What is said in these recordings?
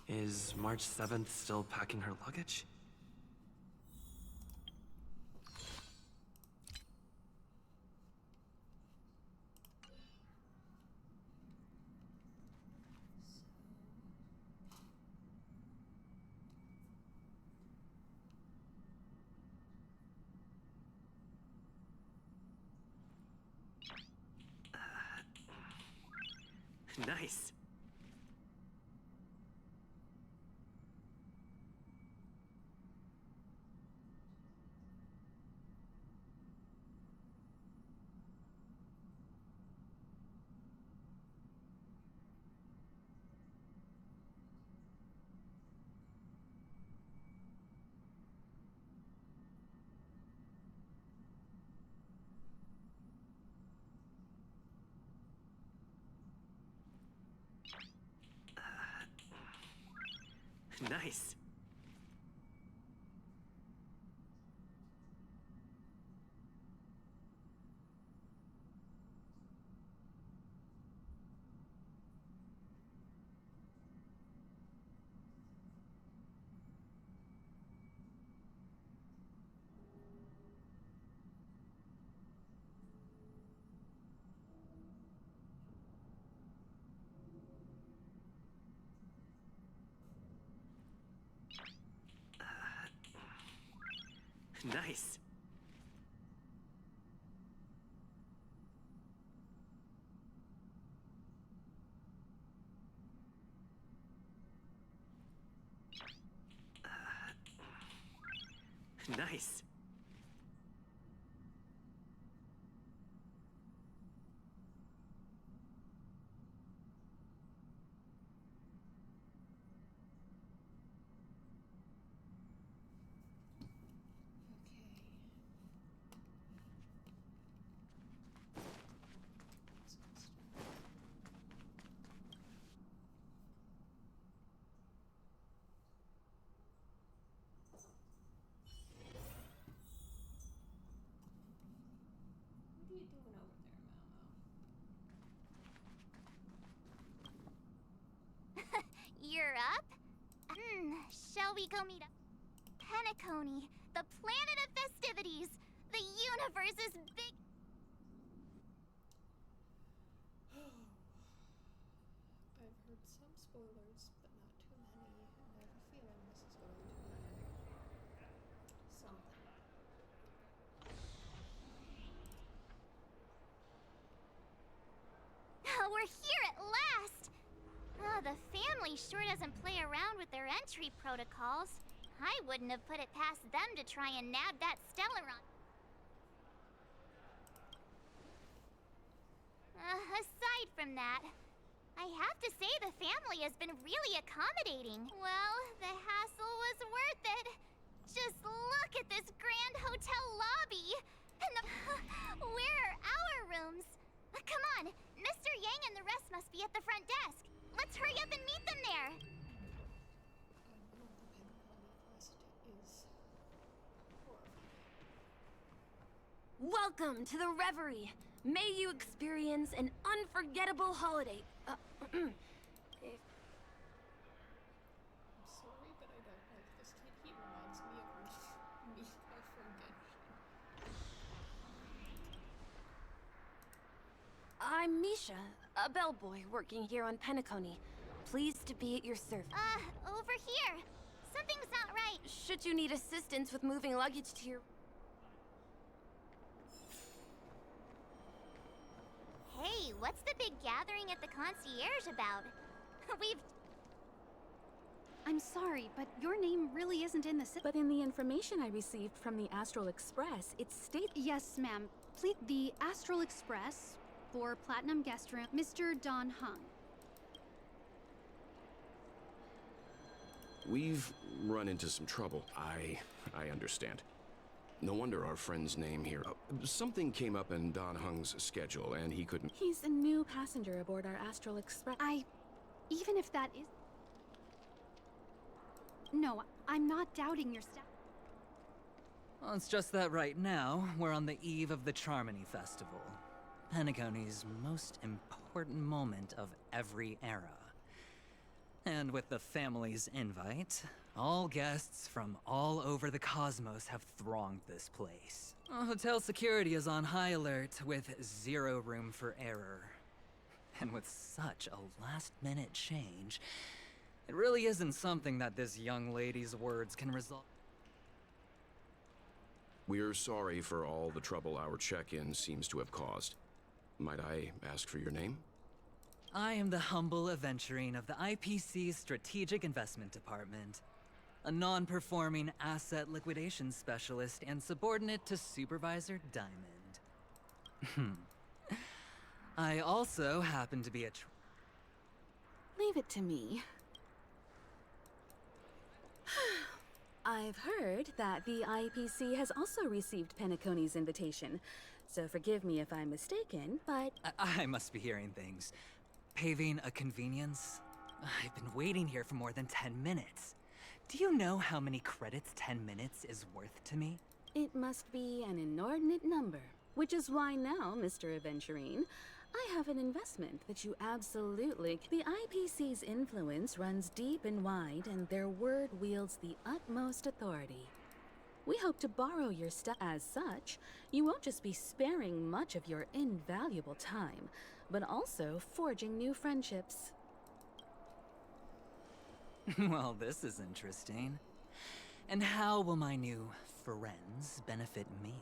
Is March 7th still packing her luggage? Nice. Nice. Nice. Nice. What are you doing over there, Momo? You're up? Shall we go meet up? Penacony, the planet of festivities, the universe's big... I've heard some spoilers, but not too many, and I have a feeling this is going to be something. We're here at last! The family sure doesn't play around with their entry protocols. I wouldn't have put it past them to try and nab that Stellaron. Aside from that, I have to say the family has been really accommodating. Well, the hassle was worth it. Just look at this grand hotel lobby. And where are our rooms? Come on, Mr. Yang and the rest must be at the front desk. Let's hurry up and meet them there. I know the Penacony Quest is horrifying. Welcome to the Reverie. May you experience an unforgettable holiday. I'm sorry, but I don't like this kid. He reminds me of Mika from Genshin. I'm Misha, a bellboy working here on Penacony. Pleased to be at your service. Over here. Something's not right. Should you need assistance with moving luggage to your... Hey, what's the big gathering at the concierge about? I'm sorry, but your name really isn't in the system. But in the information I received from the Astral Express, it states... Yes, ma'am. Please, the Astral Express for Platinum Guest Room, Mr. Don Hung. We've run into some trouble. I understand. No wonder our friend's name here. Something came up in Don Hung's schedule, and he couldn't... He's a new passenger aboard our Astral Express. Even if that is... No, I'm not doubting your staff. Well, it's just that right now, we're on the eve of the Charmony Festival. Penacony's most important moment of every era. And with the family's invite, all guests from all over the cosmos have thronged this place. Hotel security is on high alert with zero room for error. And with such a last-minute change, it really isn't something that this young lady's words can resolve. We're sorry for all the trouble our check-in seems to have caused. Might I ask for your name? I am the humble aventurine of the IPC's Strategic Investment Department, a non-performing asset liquidation specialist and subordinate to Supervisor Diamond. I also happen to be a Leave it to me. I've heard that the IPC has also received Penacony's invitation, so forgive me if I'm mistaken, but I must be hearing things. Paving a convenience? I've been waiting here for more than 10 minutes. Do you know how many credits 10 minutes is worth to me? it must be an inordinate number. Which is why now, Mr. Aventurine, I have an investment that you absolutely... The IPC's influence runs deep and wide, and their word wields the utmost authority. We hope to borrow your stuff. As such, you won't just be sparing much of your invaluable time, but also forging new friendships. Well, this is interesting. And how will my new friends benefit me?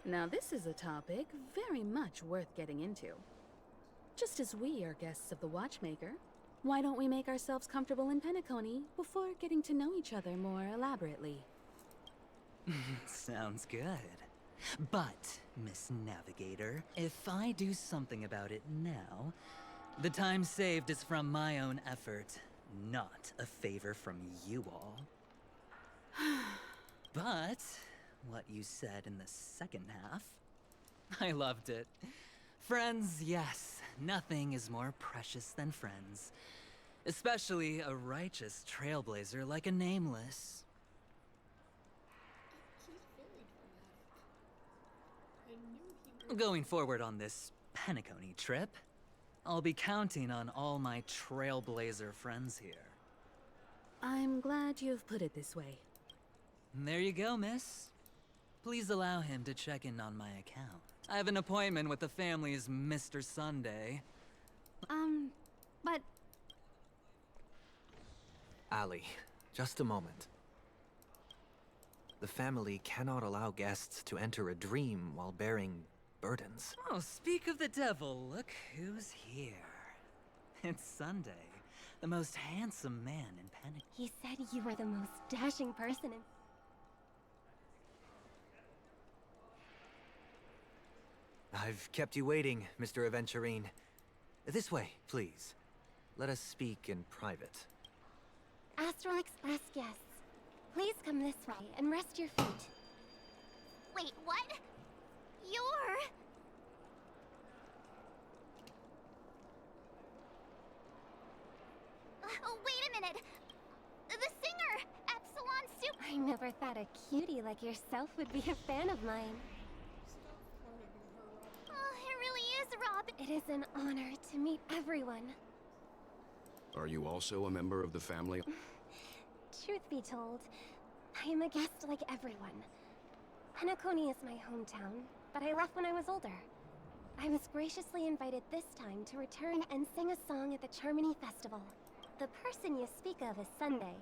Now this is a topic very much worth getting into. Just as we are guests of the Watchmaker, why don't we make ourselves comfortable in Penacony before getting to know each other more elaborately? Sounds good. But, Miss Navigator, if I do something about it now, the time saved is from my own effort, not a favor from you all. But, what you said in the second half, I loved it. Friends, yes, nothing is more precious than friends. Especially a righteous trailblazer like a Nameless. He's very dramatic. I knew he would. Going forward on this Penacony trip, I'll be counting on all my trailblazer friends here. I'm glad you've put it this way. There you go, miss. Please allow him to check in on my account. I have an appointment with the family's Mr. Sunday. But Ali, just a moment. The family cannot allow guests to enter a dream while bearing burdens. Oh, speak of the devil, look who's here. It's Sunday, the most handsome man in Penacony. He said you were the most dashing person in... I've kept you waiting, Mr. Aventurine. This way, please. Let us speak in private. Astral Express guests, please come this way and rest your feet. Wait, what? You're... Oh, wait a minute! The singer! Epsilon Soup! I never thought a cutie like yourself would be a fan of mine. Stop flirting with her, Rob. Oh, it really is, Rob. It is an honor to meet everyone. Are you also a member of the family? Truth be told, I am a guest like everyone. Penacony is my hometown, but I left when I was older. I was graciously invited this time to return and sing a song at the Charmony Festival. The person you speak of is Sunday,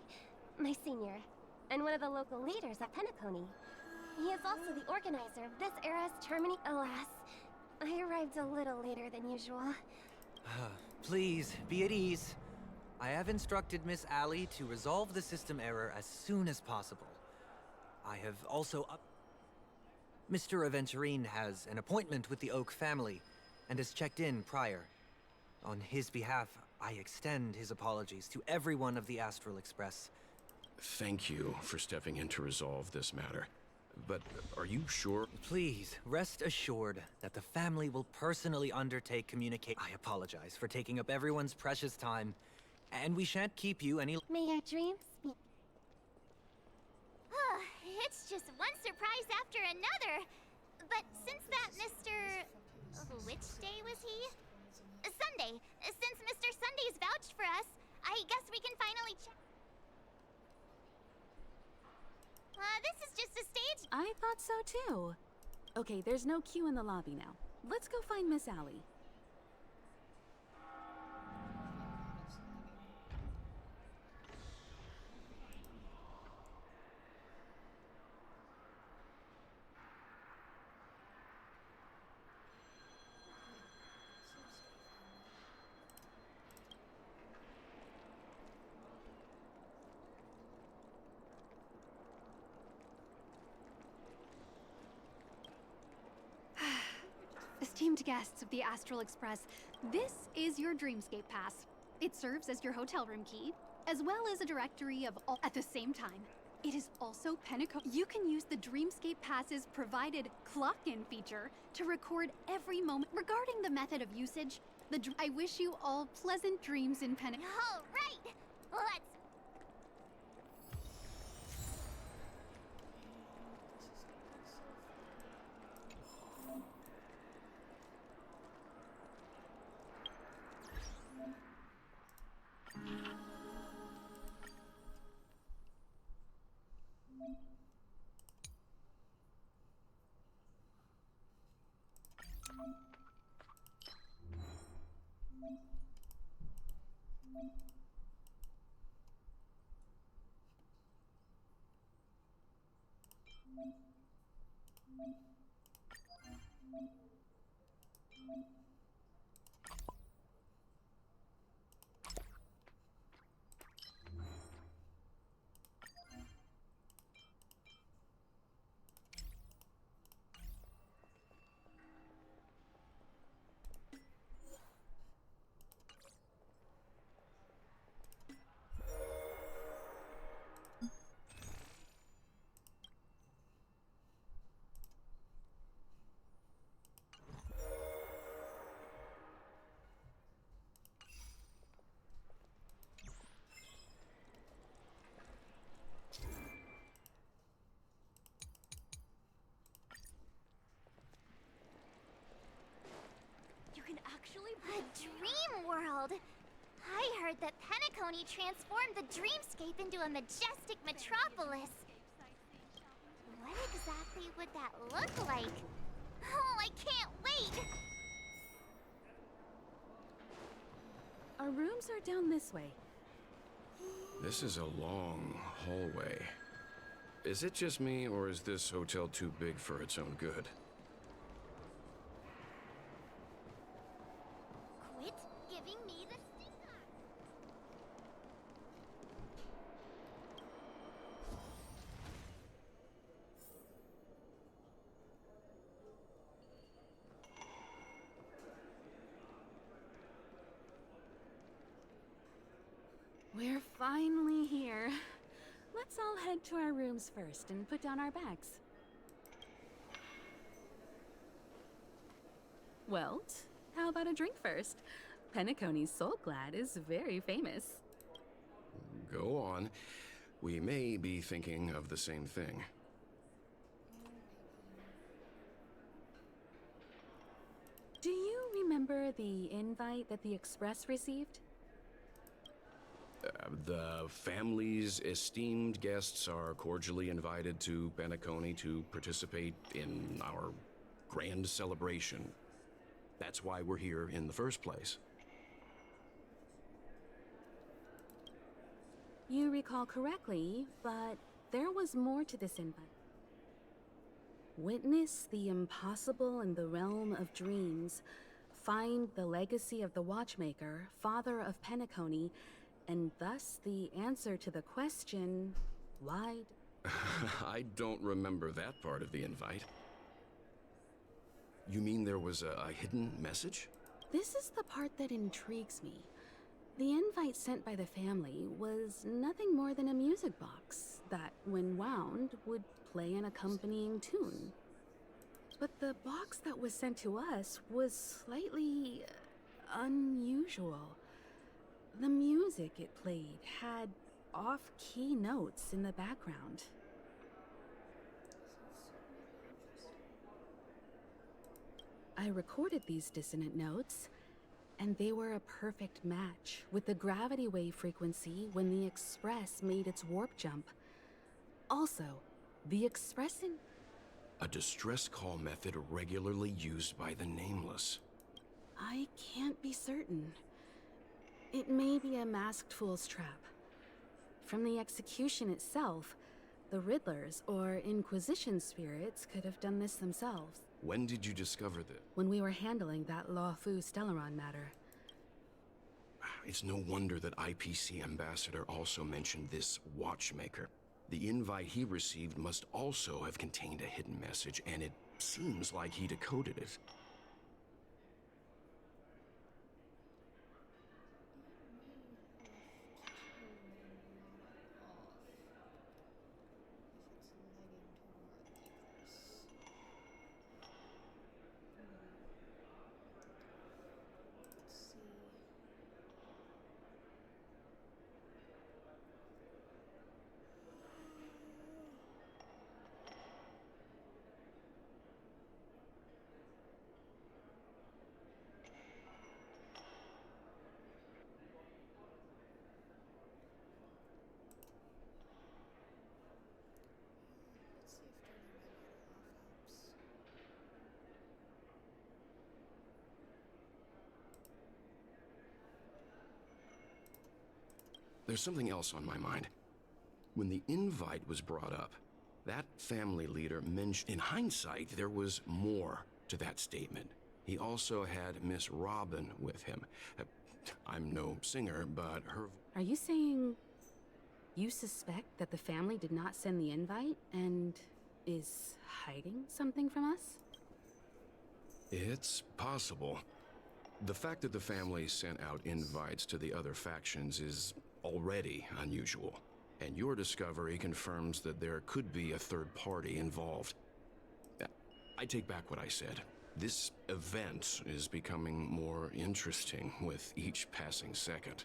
my senior, and one of the local leaders at Penacony. He is also the organizer of this era's Charmony. Alas, I arrived a little later than usual. Please, be at ease. I have instructed Miss Ali to resolve the system error as soon as possible. I have also Mr. Aventurine has an appointment with the Oak family and has checked in prior. On his behalf, I extend his apologies to everyone of the Astral Express. Thank you for stepping in to resolve this matter. But are you sure? Please, rest assured that the family will personally undertake communicate. I apologize for taking up everyone's precious time, and we shan't keep you any... May your dreams be... It's just one surprise after another. But since that Mr. Which day was he? Sunday. Since Mr. Sunday's vouched for us, I guess we can finally check. This is just a stage. I thought so too. Okay, there's no queue in the lobby now. Let's go find Miss Allie. Esteemed guests of the Astral Express, this is your Dreamscape Pass. It serves as your hotel room key, as well as a directory of all at the same time. It is also Penacony. You can use the Dreamscape Pass's provided clock-in feature to record every moment. Regarding the method of usage, I wish you all pleasant dreams in Penacony. All right, let's. A dream world! I heard that Penacony transformed the dreamscape into a majestic metropolis. What exactly would that look like? Oh, I can't wait! Our rooms are down this way. This is a long hallway. Is it just me, or is this hotel too big for its own good? Quit giving me the stinger! We're finally here. Let's all head to our rooms first and put down our bags. Well, how about a drink first? Penacony's Soul Glad is very famous. Go on. We may be thinking of the same thing. Do you remember the invite that the Express received? The family's esteemed guests are cordially invited to Penacony to participate in our grand celebration. That's why we're here in the first place. You recall correctly, but there was more to this invite. Witness the impossible in the realm of dreams. Find the legacy of the Watchmaker, father of Penacony, and thus the answer to the question, why? I don't remember that part of the invite. You mean there was a hidden message? This is the part that intrigues me. The invite sent by the family was nothing more than a music box that, when wound, would play an accompanying tune. But the box that was sent to us was slightly unusual. The music it played had off-key notes in the background. I recorded these dissonant notes, and they were a perfect match with the gravity wave frequency when the Express made its warp jump. Also, the Express in... A distress call method regularly used by the Nameless. I can't be certain. It may be a masked fool's trap. From the execution itself, the Riddlers or Inquisition spirits could have done this themselves. When did you discover that? When we were handling that Lawfu Stellaron matter. It's no wonder that IPC Ambassador also mentioned this watchmaker. The invite he received must also have contained a hidden message, and it seems like he decoded it. There's something else on my mind. When the invite was brought up, that family leader mentioned, in hindsight, there was more to that statement. He also had Miss Robin with him. I'm no singer, but her... Are you saying you suspect that the family did not send the invite and is hiding something from us? It's possible. The fact that the family sent out invites to the other factions is already unusual, and your discovery confirms that there could be a third party involved. I take back what I said. This event is becoming more interesting with each passing second.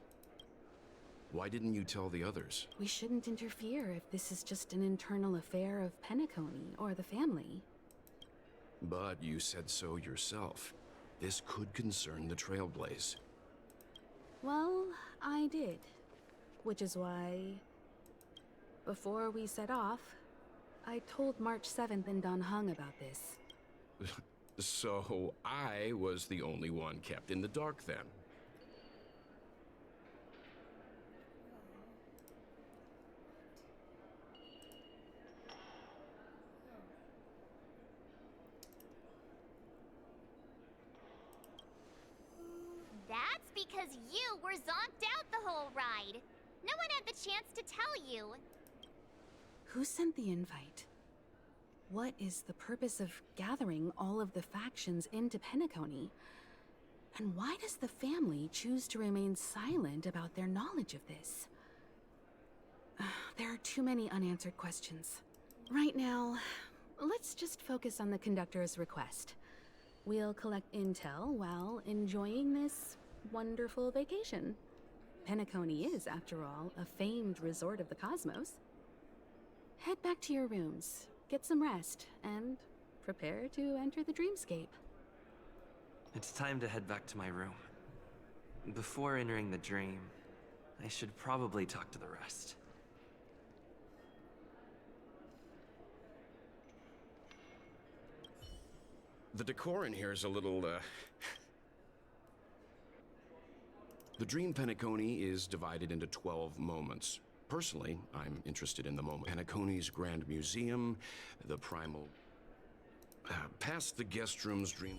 Why didn't you tell the others? We shouldn't interfere if this is just an internal affair of Penacony or the family. But you said so yourself. This could concern the Trailblaze. Well, I did. Which is why, before we set off, I told March 7th and Don Hung about this. So I was the only one kept in the dark then. That's because you were zonked out the whole ride. No one had the chance to tell you. Who sent the invite? What is the purpose of gathering all of the factions into Penacony? And why does the family choose to remain silent about their knowledge of this? There are too many unanswered questions. Right now, let's just focus on the conductor's request. We'll collect intel while enjoying this wonderful vacation. Penacony is, after all, a famed resort of the cosmos. Head back to your rooms, get some rest, and prepare to enter the dreamscape. It's time to head back to my room. Before entering the dream, I should probably talk to the rest. The decor in here is a little, The Dream Penacony is divided into 12 moments. Personally, I'm interested in the moment. Penacony's Grand Museum, the primal... past the guest room's dream...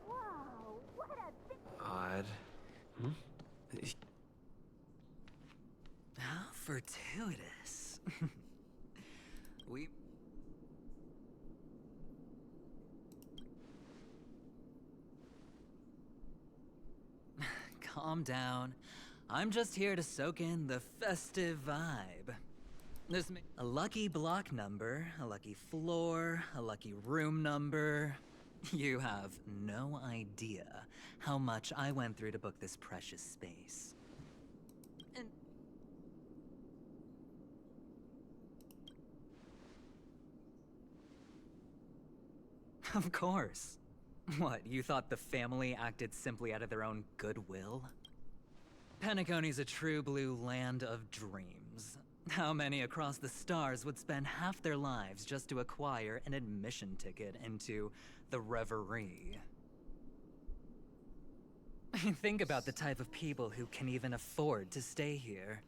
Whoa, what a... Odd. How fortuitous. We... Calm down. I'm just here to soak in the festive vibe. A lucky block number, a lucky floor, a lucky room number. You have no idea how much I went through to book this precious space. And Of course. What, you thought the family acted simply out of their own goodwill? Penacony's a true blue land of dreams. How many across the stars would spend half their lives just to acquire an admission ticket into the Reverie? Think about the type of people who can even afford to stay here.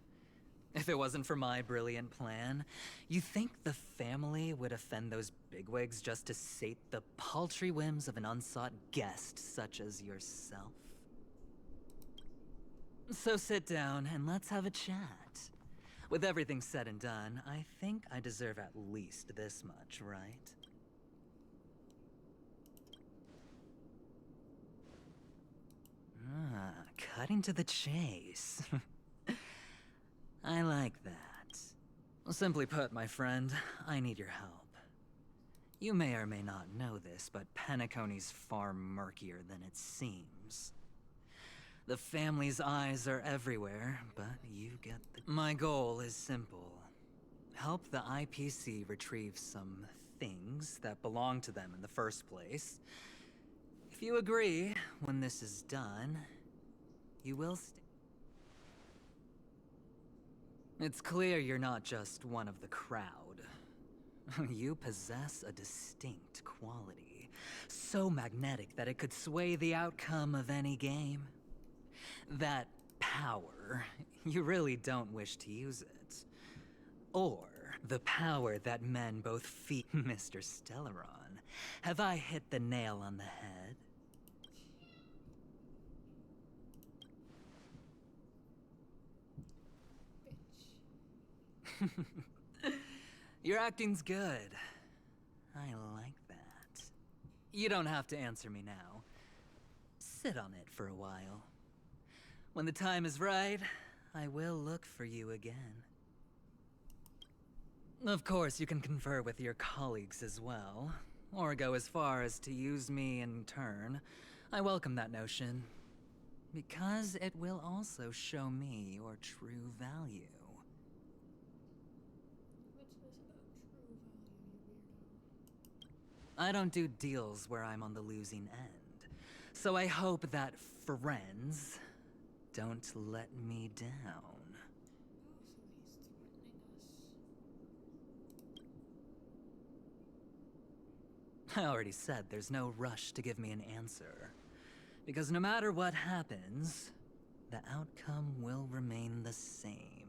If it wasn't for my brilliant plan, you think the family would offend those bigwigs just to sate the paltry whims of an unsought guest such as yourself? So sit down and let's have a chat. With everything said and done, I think I deserve at least this much, right? Cutting to the chase. I like that. Simply put, my friend, I need your help. You may or may not know this, but Penacony's far murkier than it seems. The family's eyes are everywhere, but you get the... My goal is simple. Help the IPC retrieve some things that belong to them in the first place. If you agree, when this is done, you will It's clear you're not just one of the crowd. You possess a distinct quality, so magnetic that it could sway the outcome of any game. That power, you really don't wish to use it. Or the power that men both feed Mr. Stellaron. Have I hit the nail on the head? Your acting's good. I like that. You don't have to answer me now. Sit on it for a while. When the time is right, I will look for you again. Of course, you can confer with your colleagues as well, or go as far as to use me in turn. I welcome that notion, because it will also show me your true value. I don't do deals where I'm on the losing end, so I hope that friends don't let me down. I already said there's no rush to give me an answer, because no matter what happens, the outcome will remain the same.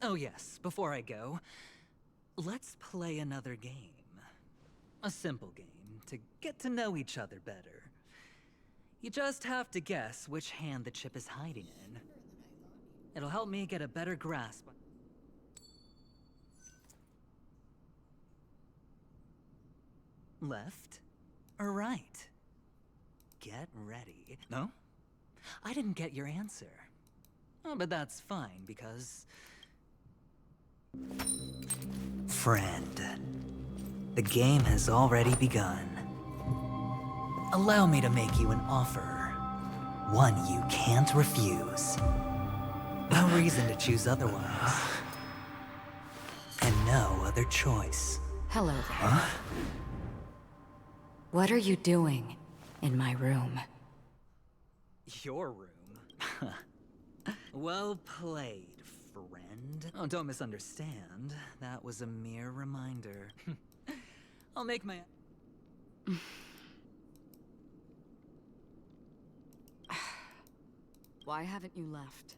Oh yes, before I go, let's play another game. A simple game to get to know each other better. You just have to guess which hand the chip is hiding in. It'll help me get a better grasp. Left or right? Get ready. No? I didn't get your answer. Oh, but that's fine, because... Friend, the game has already begun. Allow me to make you an offer. One you can't refuse. No reason to choose otherwise. And no other choice. Hello there. Huh? What are you doing in my room? Your room? Well played, friend. Oh, don't misunderstand. That was a mere reminder. I'll make my... Why haven't you left?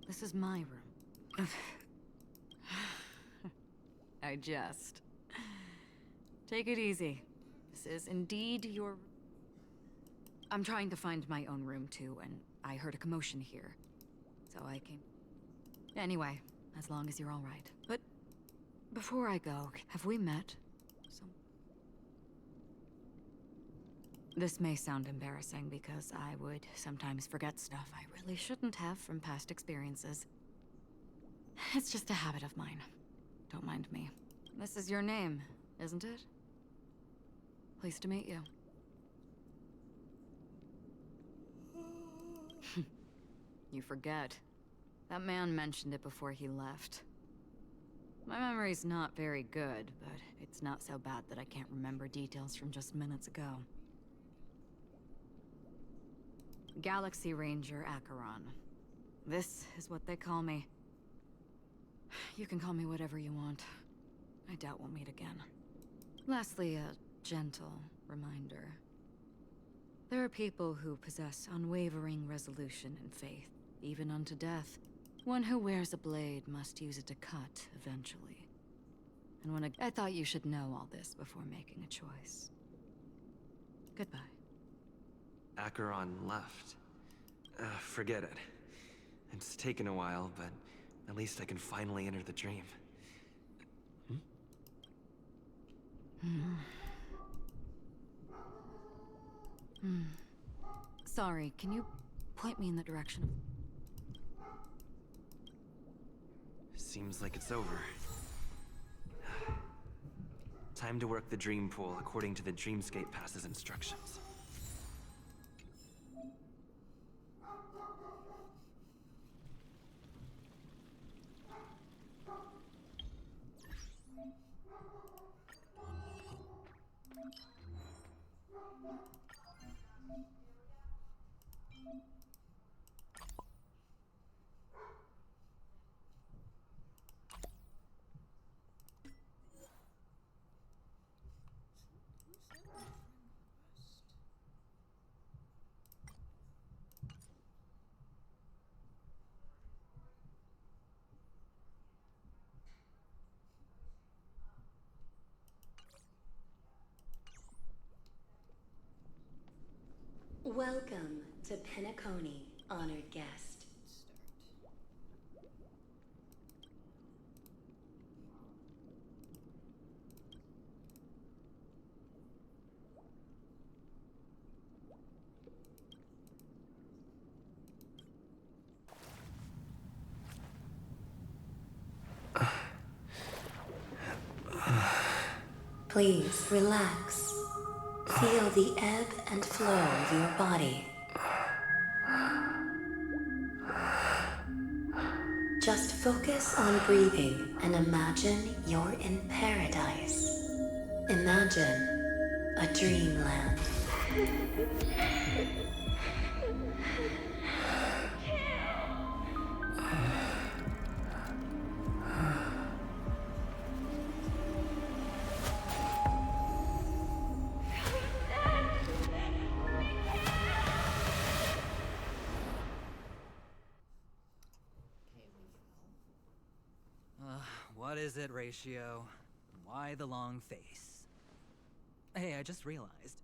This is my room. I jest. Take it easy. This is indeed your... I'm trying to find my own room too, and I heard a commotion here. So I came... Anyway, as long as you're all right. But before I go, have we met? This may sound embarrassing because I would sometimes forget stuff I really shouldn't have from past experiences. It's just a habit of mine. Don't mind me. This is your name, isn't it? Pleased to meet you. You forget. That man mentioned it before he left. My memory's not very good, but it's not so bad that I can't remember details from just minutes ago. Galaxy Ranger Acheron. This is what they call me. You can call me whatever you want. I doubt we'll meet again. Lastly, a gentle reminder. There are people who possess unwavering resolution and faith, even unto death. One who wears a blade must use it to cut, eventually. And when I thought you should know all this before making a choice. Goodbye. Acheron left. Forget it. It's taken a while, but at least I can finally enter the dream. Sorry, can you point me in the direction of... Seems like it's over. Time to work the dream pool according to the Dreamscape Pass's instructions. Welcome to Penacony, honored guest. Please relax. Feel the ebb and flow of your body. Just focus on breathing and imagine you're in paradise. Imagine a dreamland. What is it, Ratio? Why the long face? Hey, I just realized,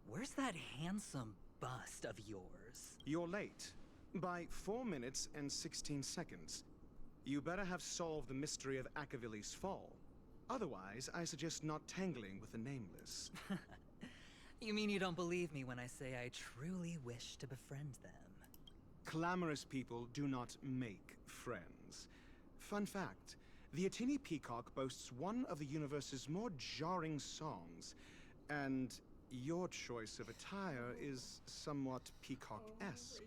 where's that handsome bust of yours? You're late. By 4 minutes and 16 seconds. You better have solved the mystery of Akavili's fall. Otherwise, I suggest not tangling with the nameless. You mean you don't believe me when I say I truly wish to befriend them? Clamorous people do not make friends. Fun fact, the Atini Peacock boasts one of the universe's more jarring songs, and your choice of attire is somewhat peacock-esque.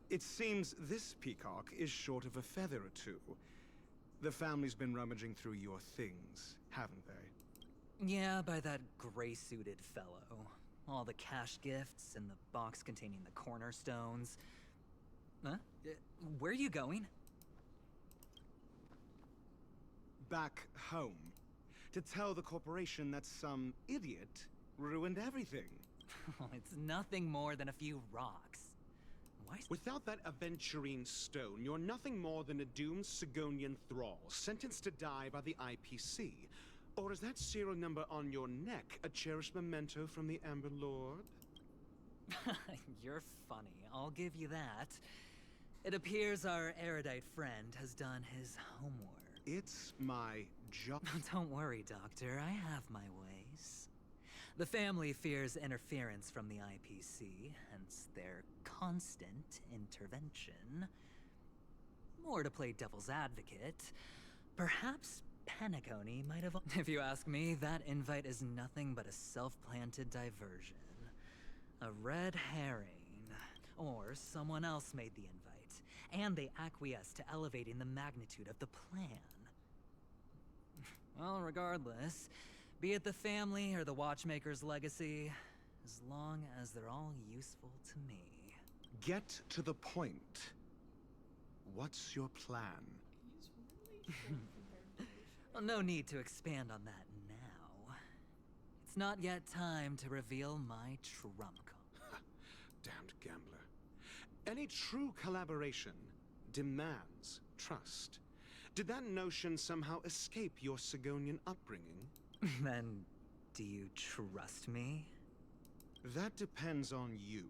It seems this peacock is short of a feather or two. The family's been rummaging through your things, haven't they? Yeah, by that gray-suited fellow. All the cash gifts and the box containing the cornerstones. Huh? Where are you going? Back home. To tell the corporation that some idiot ruined everything. It's nothing more than a few rocks. Why? Without that aventurine stone, you're nothing more than a doomed Sigonian thrall, sentenced to die by the IPC. Or is that serial number on your neck a cherished memento from the Amber Lord? You're funny, I'll give you that. It appears our erudite friend has done his homework. It's my job. Don't worry, Doctor, I have my ways. The family fears interference from the IPC, hence their constant intervention. More to play devil's advocate, perhaps Penacony might have... If you ask me, that invite is nothing but a self-planted diversion. A red herring. Or someone else made the invite, and they acquiesce to elevating the magnitude of the plan. Well, regardless, be it the family or the Watchmaker's legacy, as long as they're all useful to me. Get to the point. What's your plan? He's really short compared to Well, no need to expand on that now. It's not yet time to reveal my trump card. Damned gambler. Any true collaboration demands trust. Did that notion somehow escape your Sigonian upbringing? Then, do you trust me? That depends on you.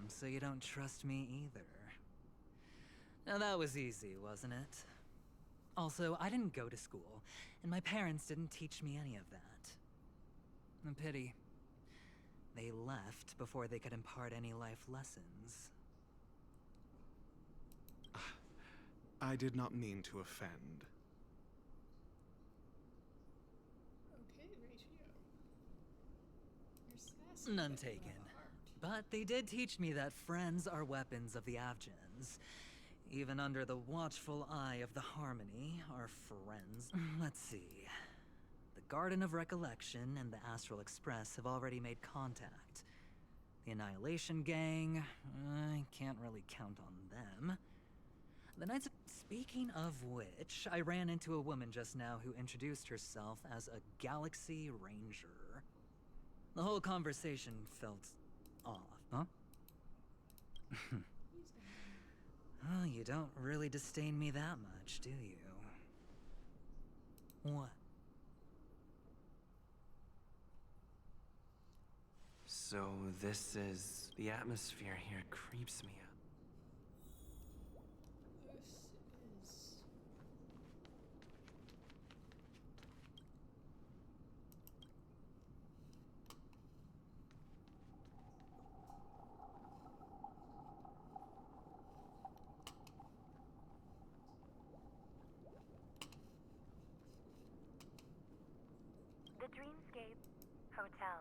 So you don't trust me either. Now that was easy, wasn't it? Also, I didn't go to school, and my parents didn't teach me any of that. A pity. They left before they could impart any life lessons. I did not mean to offend. Okay, Ratio. You're sassy. None but you taken. have a heart. But they did teach me that friends are weapons of the Avgens. Even under the watchful eye of the Harmony, our friends. Let's see. The Garden of Recollection and the Astral Express have already made contact. The Annihilation Gang, I can't really count on them. The Knights. Speaking of which, I ran into a woman just now who introduced herself as a Galaxy Ranger. The whole conversation felt off, huh? Oh, you don't really disdain me that much, do you? What? So this is... the atmosphere here creeps me out. This is... The Dreamscape Hotel.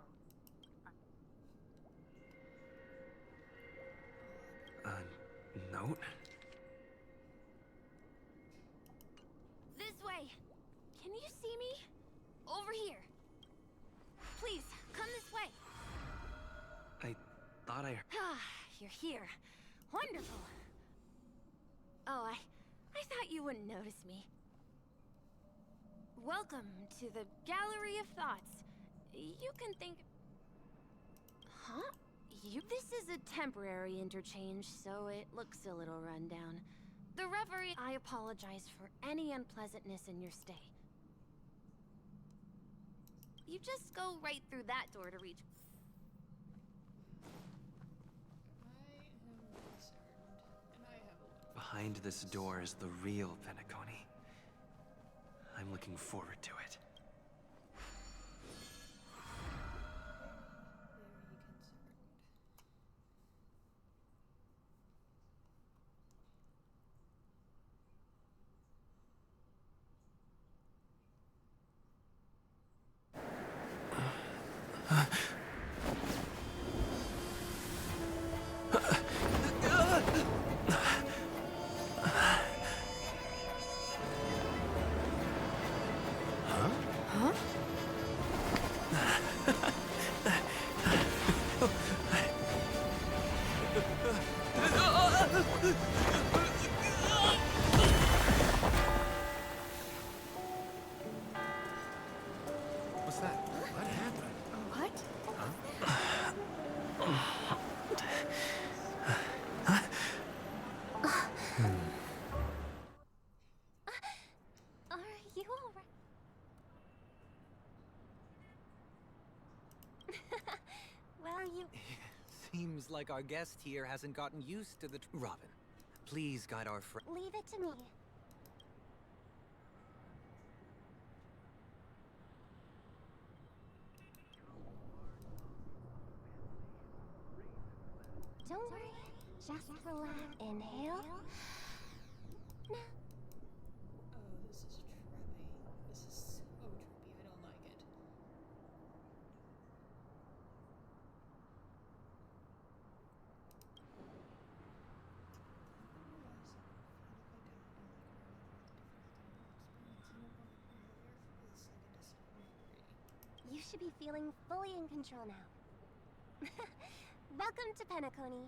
A note? This way! Can you see me? Over here! Please, come this way! I thought I... Ah, you're here. Wonderful. Oh, I thought you wouldn't notice me. Welcome to the Gallery of Thoughts. You can think... Huh? This is a temporary interchange, so it looks a little rundown. The Reverie... I apologize for any unpleasantness in your stay. You just go right through that door to reach... I am concerned, and I have a lot. Behind this door is the real Penacony. I'm looking forward to it. Very concerned. What's that? What happened? What? Are you alright? Well, you... Seems like our guest here hasn't gotten used to the... Robin, please guide our friend. Leave it to me. Don't worry. Just relax. Inhale. Now. Oh, this is trippy. This is so trippy. I don't like it. should be feeling fully in control now. Welcome to Penacony.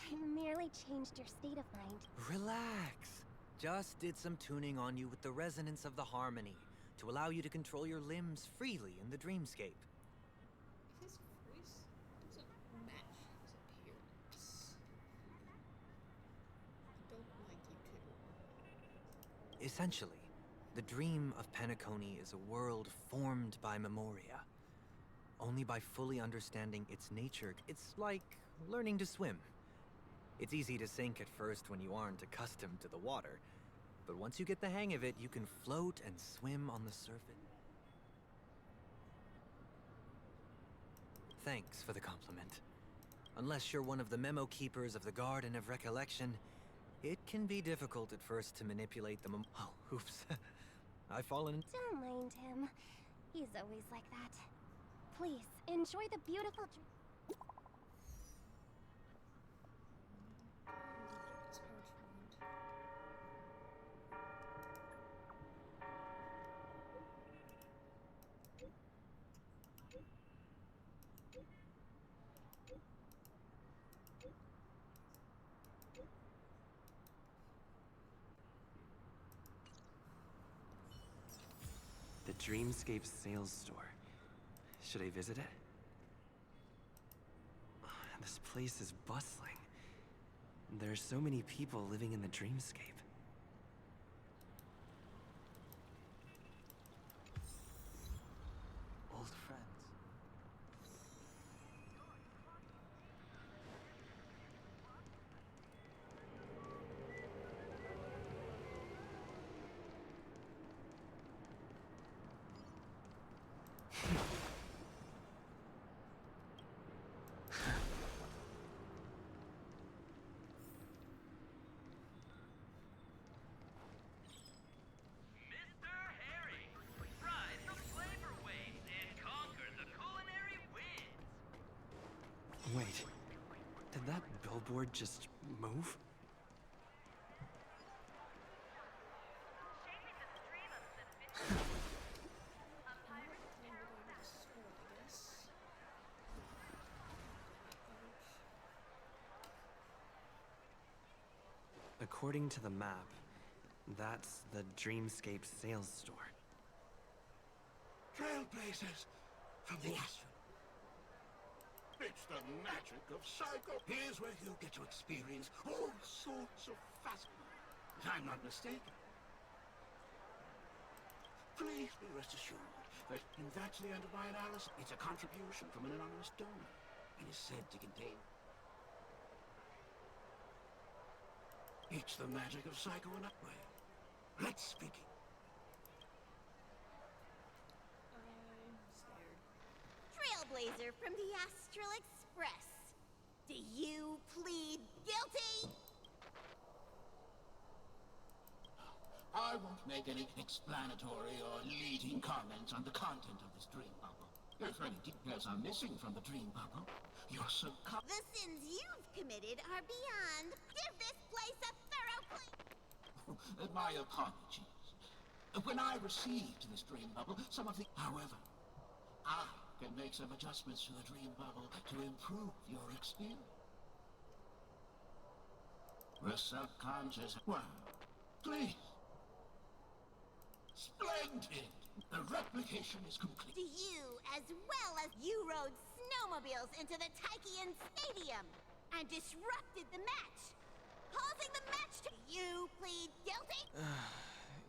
I merely changed your state of mind. Relax. Just did some tuning on you with the resonance of the harmony to allow you to control your limbs freely in the dreamscape. His voice doesn't match his appearance. I don't like you two. Essentially, the dream of Penacony is a world formed by memoria. Only by fully understanding its nature, it's like learning to swim. It's easy to sink at first when you aren't accustomed to the water, but once you get the hang of it, you can float and swim on the surface. Thanks for the compliment. Unless you're one of the memo keepers of the Garden of Recollection, it can be difficult at first to manipulate the oh, oops. I've fallen. Don't mind him. He's always like that. Please, enjoy the beautiful The Dreamscape sales store. Should I visit it? This place is bustling. There are so many people living in the Dreamscape. Old friends. Wait, did that billboard just move? According to the map, that's the Dreamscape sales store. Trailblazers from the astral. It's the magic of Psycho. Here's where you get to experience all sorts of fascinating. If I'm not mistaken. Please be rest assured that in that's the end of my analysis. It's a contribution from an anonymous donor and is said to contain. It's the magic of Psycho in that way. Let's begin. Trailblazer from the Astral Express. Do you plead guilty? I won't make any explanatory or leading comments on the content of this dream bubble. If any details are missing from the dream bubble, you're so The sins you've committed are beyond. Give this place a thorough clean. My apologies. When I received this dream bubble, some of the... However, I can make some adjustments to the dream bubble to improve your experience. The subconscious... Well, please. Splendid! The replication is complete. Do you, as well as you rode snowmobiles into the Taikian Stadium and disrupted the match, causing the match to... You plead guilty?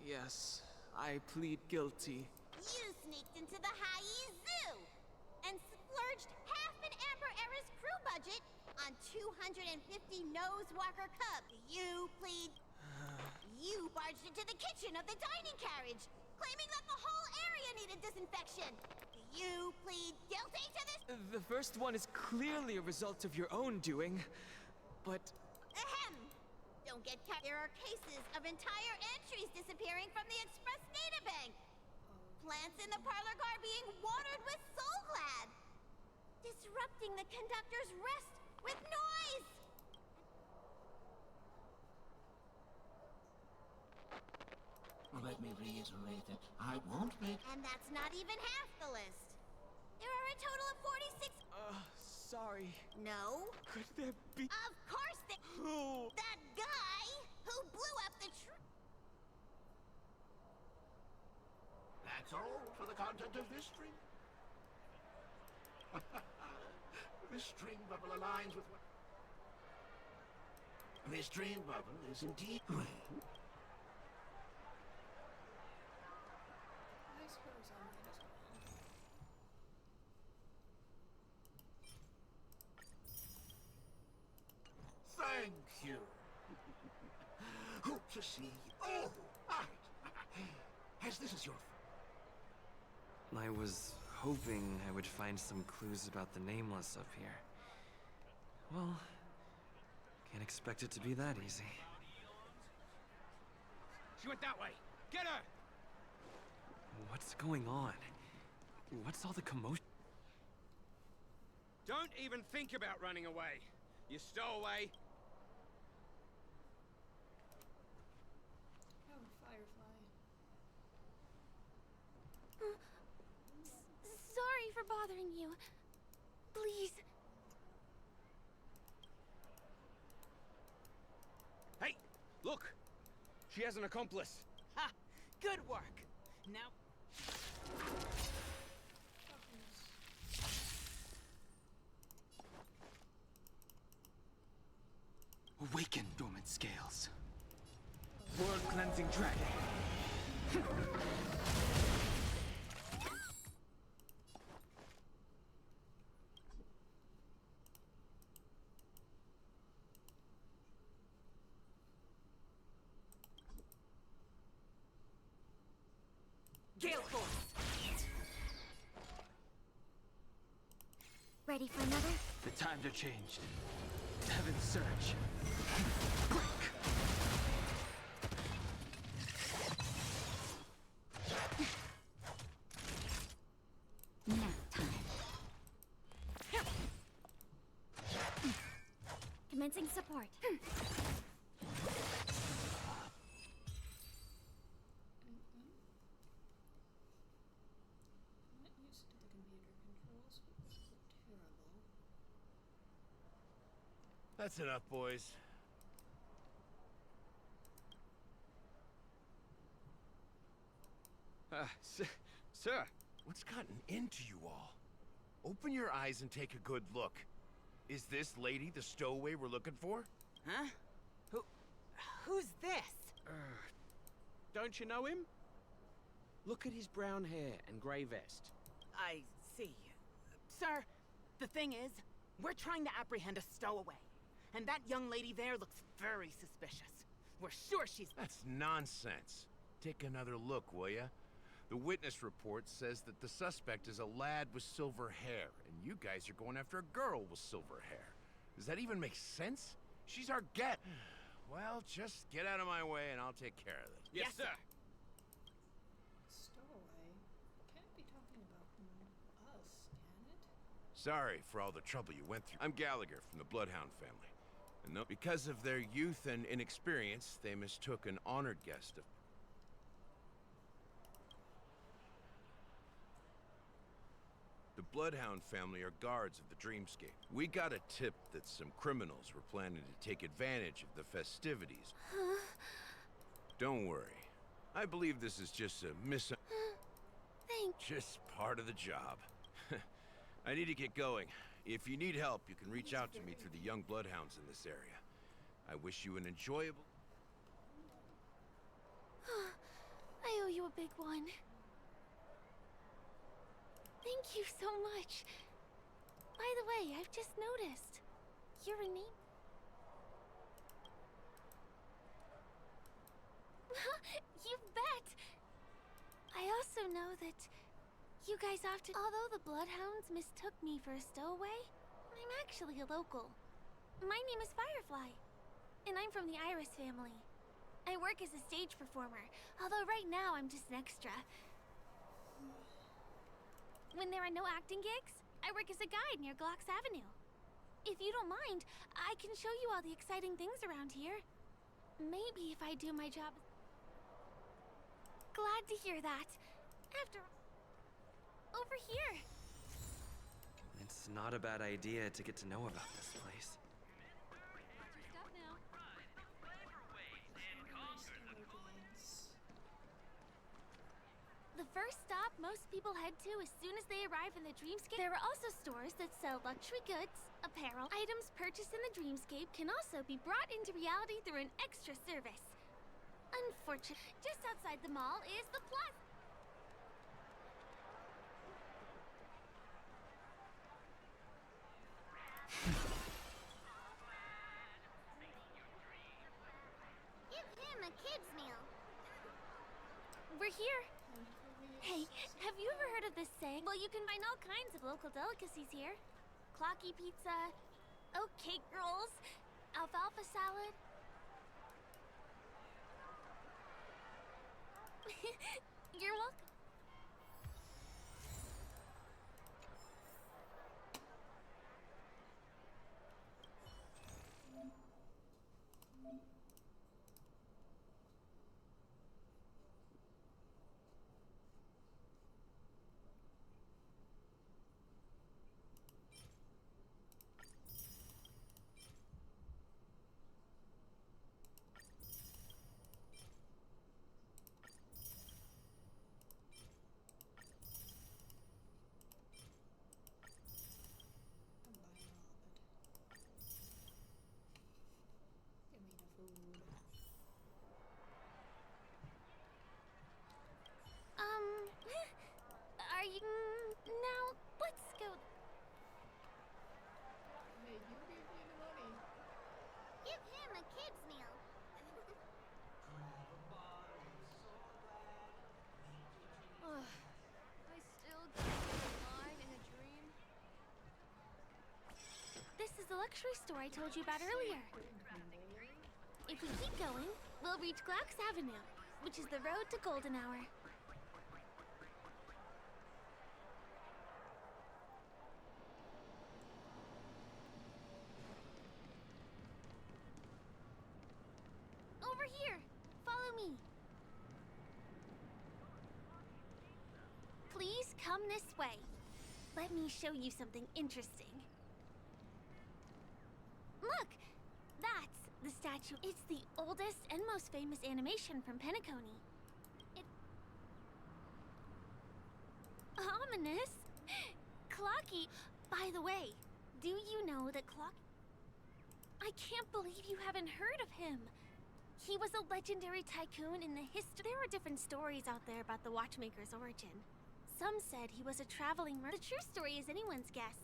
Yes, I plead guilty. You sneaked into the High Zoo and splurged half an Amber Era's crew budget on 250 Nosewalker Cubs. You plead... You barged into the kitchen of the dining carriage, claiming that the whole area needed disinfection. You plead guilty to this? The first one is clearly a result of your own doing, but... Ahem! Don't get carried. There are cases of entire entries disappearing from the Express Databank. Plants in the parlor car being watered with Soul Glad. Disrupting the conductor's rest with noise. Well, let me reiterate that I won't make... And that's not even half the list. There are a total of 46... Sorry. No. Could there be... Of course there... Who? That guy who blew up the tree. That's all for the content of this stream. This stream bubble aligns with what... This dream bubble is indeed... I suppose I might as well. Thank you. Hope to see... Oh, right. As this is your... I was hoping I would find some clues about the Nameless up here. Well, can't expect it to be that easy. She went that way. Get her! What's going on? What's all the commotion? Don't even think about running away. You stowaway. Oh, Firefly. Sorry for bothering you. Please. Hey, look! She has an accomplice. Ha! Good work. Now... Awaken, dormant scales. World-cleansing dragon. Gale Force! Ready for another? The times are changed. Heaven's surge. Quick! Nap time. Commencing support. Not used to the computer controls, but this is terrible. That's enough, boys. Sir. What's gotten into you all? Open your eyes and take a good look. Is this lady the stowaway we're looking for? Huh? Who's this? Don't you know him? Look at his brown hair and grey vest. I see. Sir, the thing is, we're trying to apprehend a stowaway. And that young lady there looks very suspicious. We're sure she's... That's nonsense. Take another look, will ya? The witness report says that the suspect is a lad with silver hair, and you guys are going after a girl with silver hair. Does that even make sense? She's our get. Well, just get out of my way and I'll take care of this. Yes, sir. Stowaway? Can't be talking about us, can it? Sorry for all the trouble you went through. I'm Gallagher from the Bloodhound family. And because of their youth and inexperience, they mistook an honored guest of... The Bloodhound family are guards of the Dreamscape. We got a tip that some criminals were planning to take advantage of the festivities. Don't worry. I believe this is just a Thanks. just part of the job. I need to get going. If you need help, you can reach out to me through the young Bloodhounds in this area. I wish you an enjoyable... I owe you a big one. Thank you so much. By the way, I've just noticed. You're a name. You bet! I also know that you guys often... Although the Bloodhounds mistook me for a stowaway, I'm actually a local. My name is Firefly, and I'm from the Iris family. I work as a stage performer, although right now I'm just an extra. When there are no acting gigs, I work as a guide near Glox Avenue. If you don't mind, I can show you all the exciting things around here. Maybe if I do my job... glad to hear that. After... over here. It's not a bad idea to get to know about this place. The first stop most people head to as soon as they arrive in the Dreamscape. There are also stores that sell luxury goods, apparel. Items purchased in the Dreamscape can also be brought into reality through an extra service. Unfortunately, just outside the mall is the plaza. Give him a kid's meal. We're here. Hey, have you ever heard of this saying? Well, you can find all kinds of local delicacies here. Clocky pizza, oat cake rolls, alfalfa salad. You're welcome. Are you... now, let's go... Hey, you gave me the money. Give him a kid's meal. I still can't get in line in a dream. This is the luxury store I told you about earlier. If we keep going, we'll reach Glax Avenue, which is the road to Golden Hour. Over here! Follow me! Please come this way. Let me show you something interesting. Look! That's the statue. It's the oldest and most famous animation from Penacony. Ominous? Clocky! By the way, do you know that I can't believe you haven't heard of him. He was a legendary tycoon in the history. There are different stories out there about the watchmaker's origin. Some said he was a traveling merchant. The true story is anyone's guess.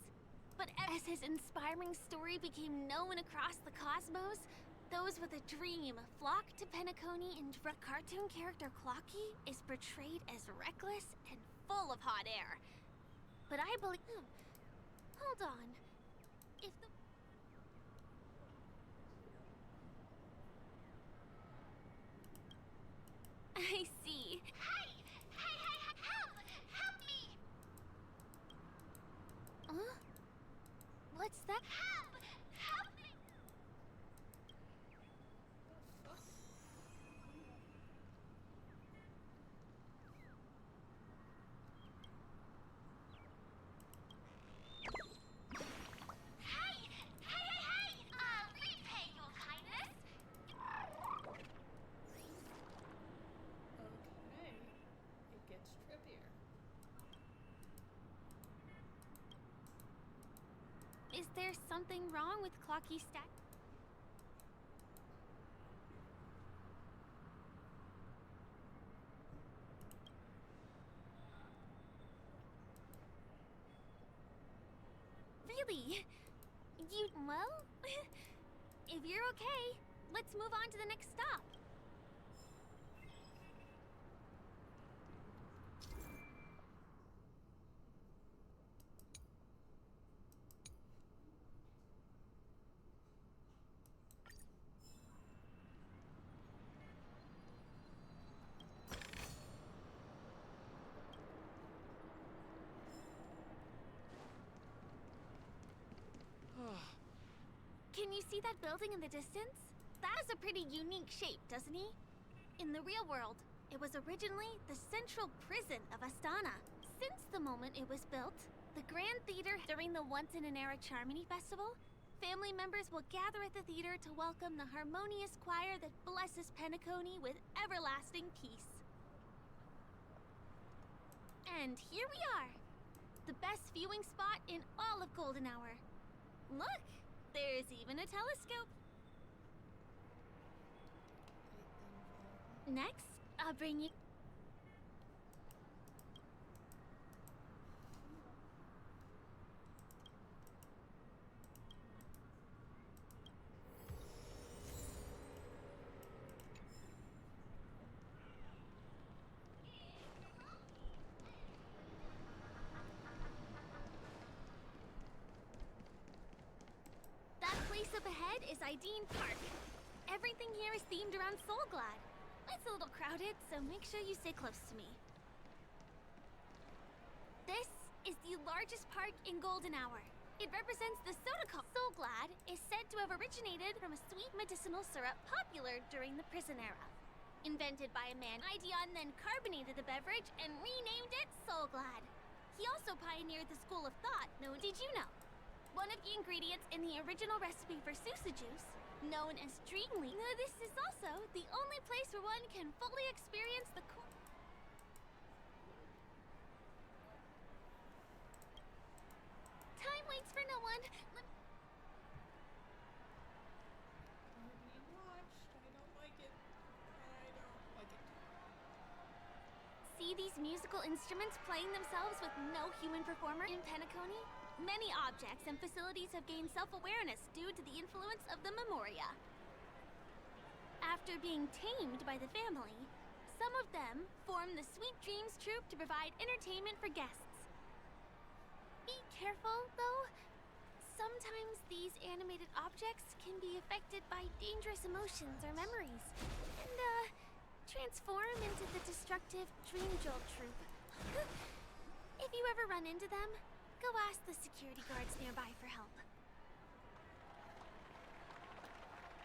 But as his inspiring story became known across the cosmos, those with a dream flocked to Penacony, and the cartoon character Clocky is portrayed as reckless and full of hot air. But I believe... hold on. If the... I see. Hey! Help! Help me! Huh? What's that? Help! Help me! Hey! Repay, Your Highness! Okay. It gets trippier. Is there something wrong with Clocky's stat? Really? Well, if you're okay, let's move on to the next stop. Can you see that building in the distance? That has a pretty unique shape, doesn't he? In the real world, It was originally the central prison of Astana. Since the moment it was built, the Grand Theater during the once-in-an-era Charmony Festival, family members will gather at the theater to welcome the harmonious choir that blesses Penacony with everlasting peace. And here we are, the best viewing spot in all of Golden Hour. Look, there's even a telescope. Next, I'll bring you... That place up ahead is Ideen Park. Everything here is themed around Soulglad. It's a little crowded, so make sure you stay close to me. This is the largest park in Golden Hour. It represents the soda called Soulglad is said to have originated from a sweet medicinal syrup popular during the prison era. Invented by a man, Ideon then carbonated the beverage and renamed it Soulglad. He also pioneered the school of thought known, did you know? One of the ingredients in the original recipe for Sousa juice, known as Dreamly. This is also the only place where one can fully experience the Time waits for no one. See these musical instruments playing themselves with no human performer in Penacony? Many objects and facilities have gained self-awareness due to the influence of the Memoria. After being tamed by the family, some of them form the Sweet Dreams Troupe to provide entertainment for guests. Be careful, though. Sometimes these animated objects can be affected by dangerous emotions or memories, and, transform into the destructive Dream Jolt Troupe. If you ever run into them, go ask the security guards nearby for help.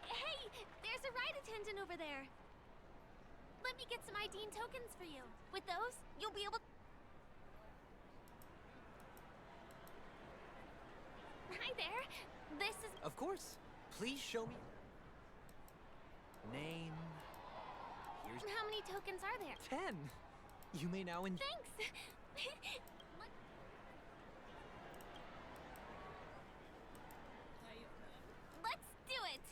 Hey, there's a ride attendant over there. Let me get some Ideen tokens for you. With those, you'll be able... Hi there. This is... Of course. Please show me... Name... Here's... How many tokens are there? 10! You may now enjoy... Thanks! Let's do it!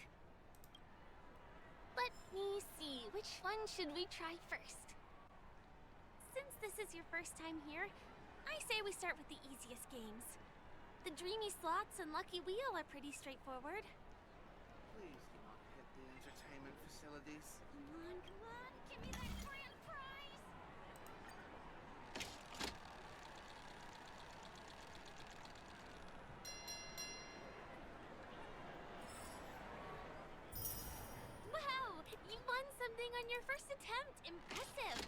Let me see, which one should we try first? Since this is your first time here, I say we start with the easiest games. The Dreamy Slots and Lucky Wheel are pretty straightforward. Please do not hit the entertainment facilities. Come on, give me that grand prize! Wow! You won something on your first attempt! Impressive!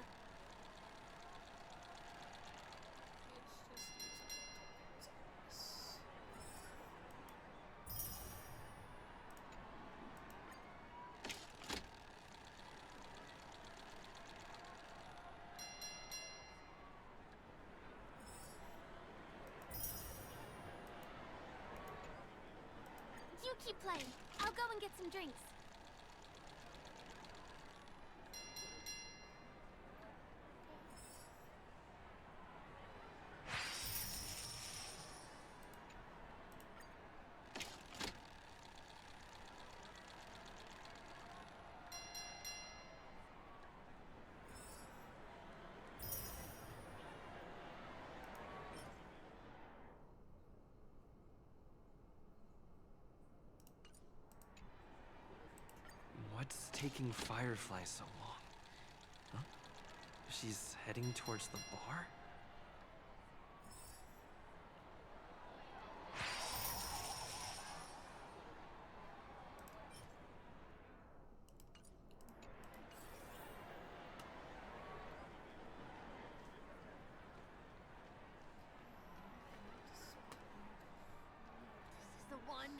You keep playing. I'll go and get some drinks. What's taking Firefly so long? Huh? She's heading towards the bar? This is the one.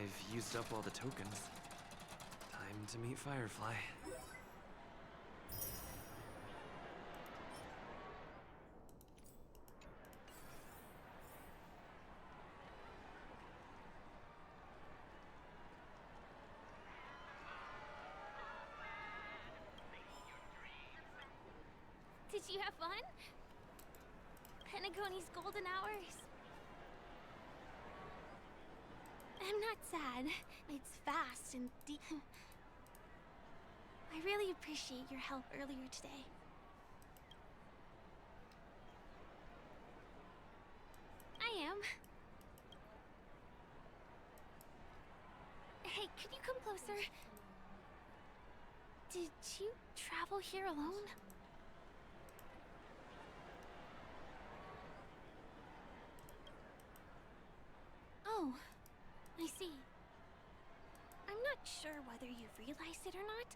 I've used up all the tokens. Time to meet Firefly. Did you have fun? Penacony's golden hours. I'm not sad. It's fast and deep. I really appreciate your help earlier today. I am. Hey, could you come closer? Did you travel here alone? Oh, I see. I'm not sure whether you've realized it or not,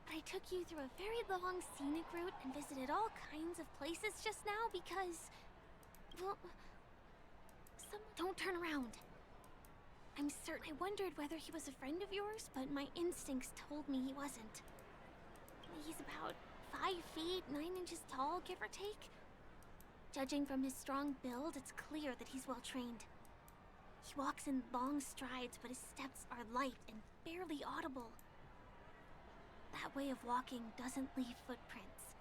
but I took you through a very long scenic route and visited all kinds of places just now because, well, don't turn around. I'm certain I wondered whether he was a friend of yours, but my instincts told me he wasn't. He's about 5 feet, 9 inches tall, give or take. Judging from his strong build, it's clear that he's well trained. He walks in long strides, but his steps are light and barely audible. That way of walking doesn't leave footprints.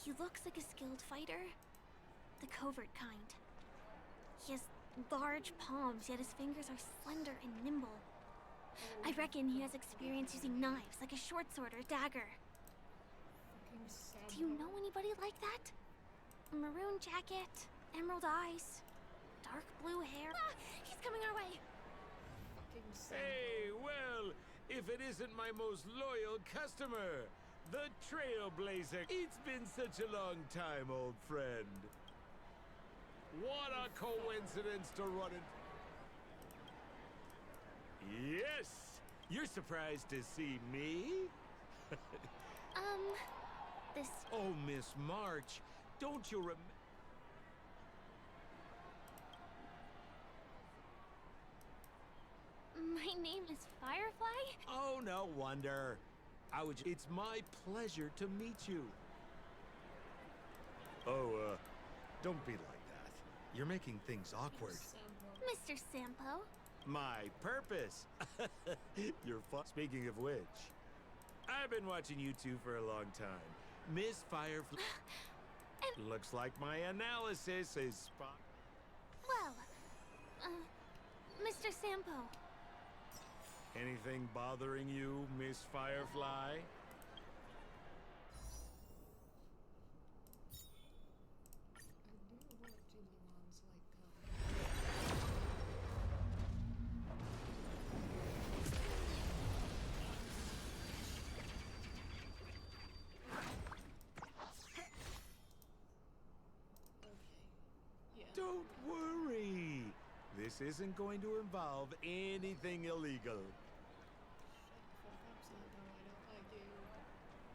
He looks like a skilled fighter, the covert kind. He has large palms, yet his fingers are slender and nimble. I reckon he has experience using knives, like a short sword or dagger. Do you know anybody like that? A maroon jacket, emerald eyes, dark blue hair. Ah, he's coming our way. Hey, well, if it isn't my most loyal customer, the Trailblazer. It's been such a long time, old friend. What a coincidence to run it. Yes! You're surprised to see me? This... Oh, Miss March, don't you remember? My name is Firefly? Oh, no wonder. It's my pleasure to meet you. Oh, don't be like that. You're making things awkward. Mr. Sampo. My purpose. You're fun. Speaking of which, I've been watching you two for a long time. Miss Firefly. Looks like my analysis is spot. Well, Mr. Sampo. Anything bothering you, Miss Firefly? Don't worry. This isn't going to involve anything illegal.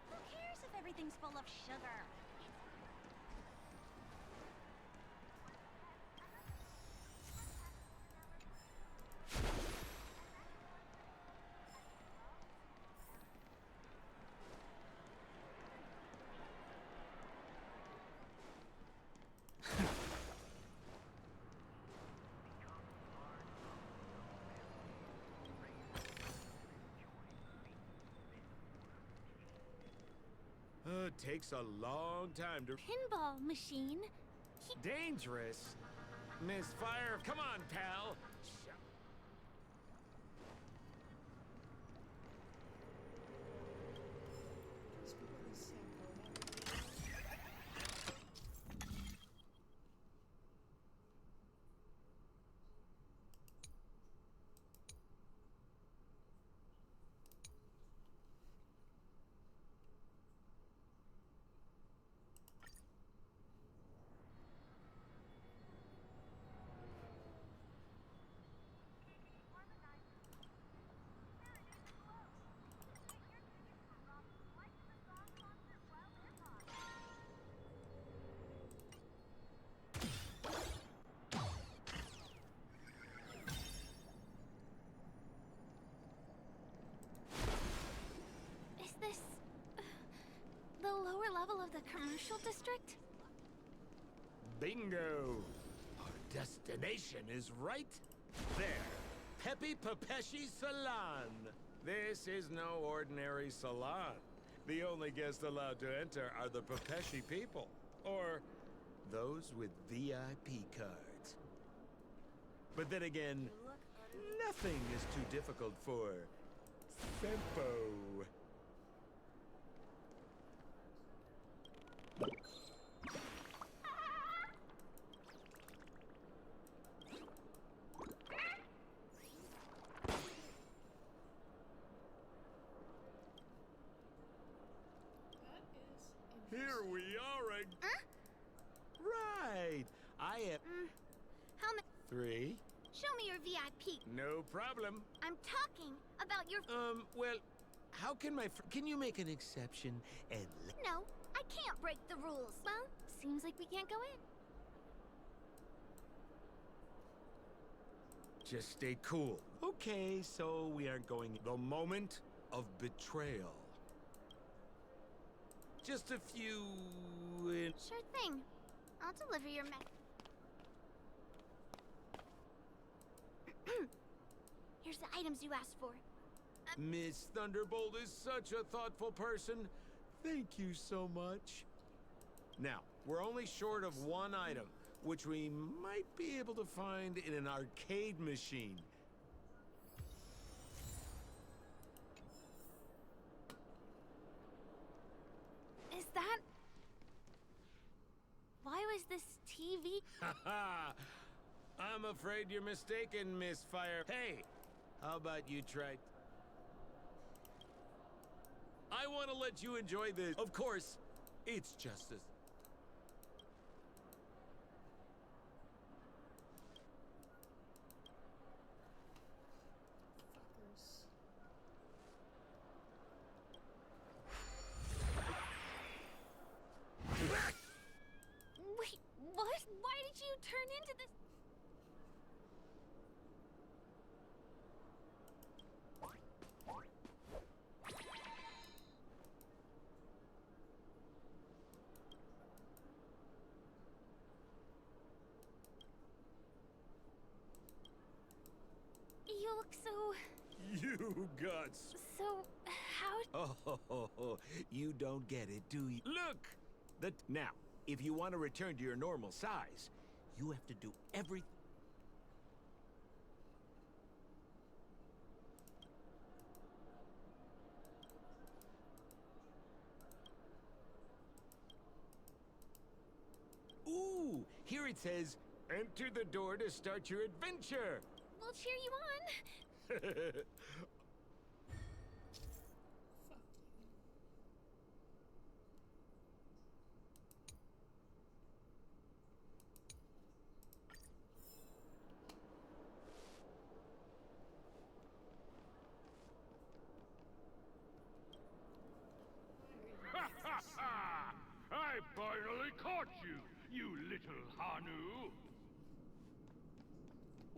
Who cares if everything's full of sugar? Takes a long time to... Pinball machine? Dangerous? Miss Fire... Come on, pal! the commercial district? Bingo! Our destination is right there. Pepe Papeshi Salon. This is no ordinary salon. The only guests allowed to enter are the Papeshi people, or those with VIP cards. But then again, nothing is too difficult for Sempo. Here we are again. Right. I am. How many? 3. Show me your VIP. No problem. I'm talking about your. Well, how can can you make an exception and No, I can't break the rules. Well, seems like we can't go in. just stay cool? Okay, so we aren't going. The moment of betrayal. Just a few. Sure thing. I'll deliver your Here's the items you asked for. Miss Thunderbolt is such a thoughtful person. Thank you so much. Now, we're only short of one item, which we might be able to find in an arcade machine. Is that... Why was this TV? Haha! I'm afraid you're mistaken, Miss Fire. Hey, how about you try... I want to let you enjoy this. Of course, it's just as... Wait, what? Why did you turn into this? You look so... You got... So, how... Oh, you don't get it, do you? Look! Now, if you want to return to your normal size, you have to do everything. Ooh, here it says, enter the door to start your adventure. We'll cheer you on. I finally caught you, you little Hanu!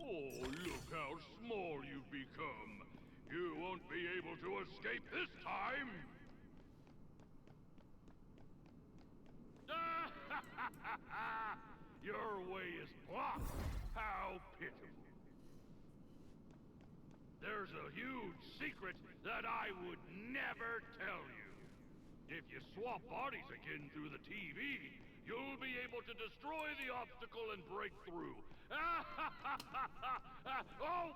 Oh, look how small you've become. You won't be able to escape this time! Your way is blocked! How pitiful. There's a huge secret that I would never tell you. If you swap bodies again through the TV, you'll be able to destroy the obstacle and break through. Oh!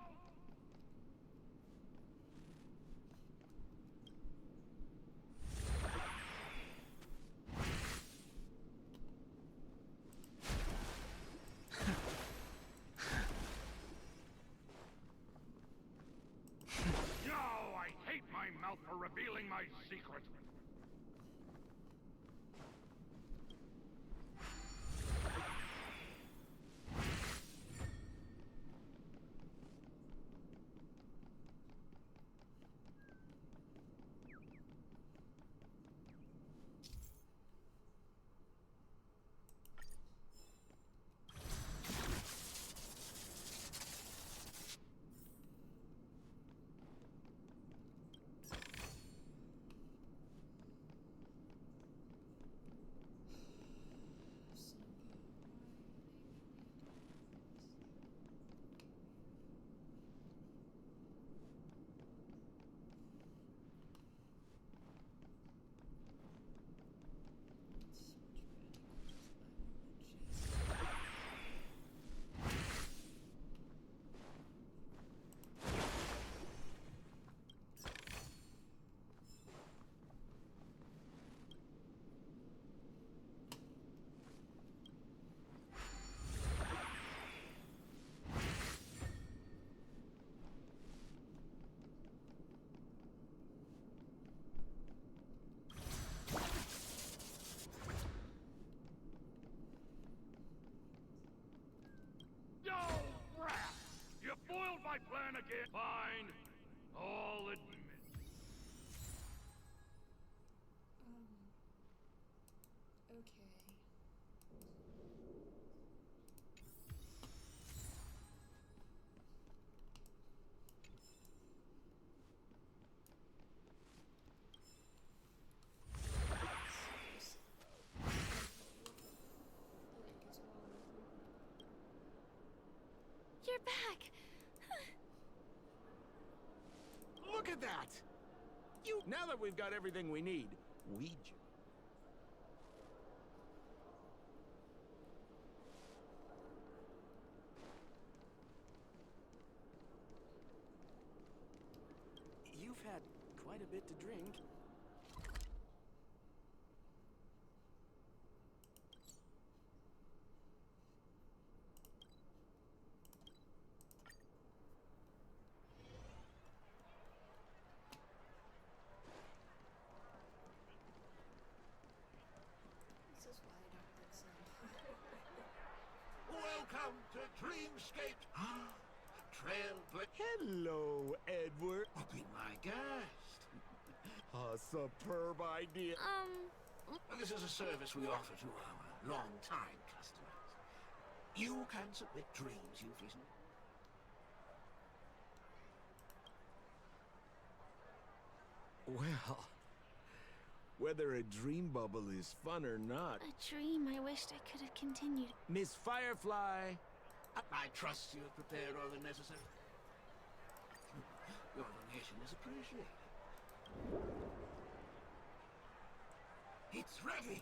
No, I hate my mouth for revealing my secret. Look at that! Now that we've got everything we need, You've had quite a bit to drink. This is why I don't like sand. Welcome to Dreamscape. Hello, Edward. Be my guest. A superb idea. This is a service we offer to our long-time customers. You can submit dreams you've recently... Well, whether a dream bubble is fun or not, A dream I wished I could have continued. Miss Firefly. I trust you have prepared all the necessary... Your donation is appreciated. It's ready!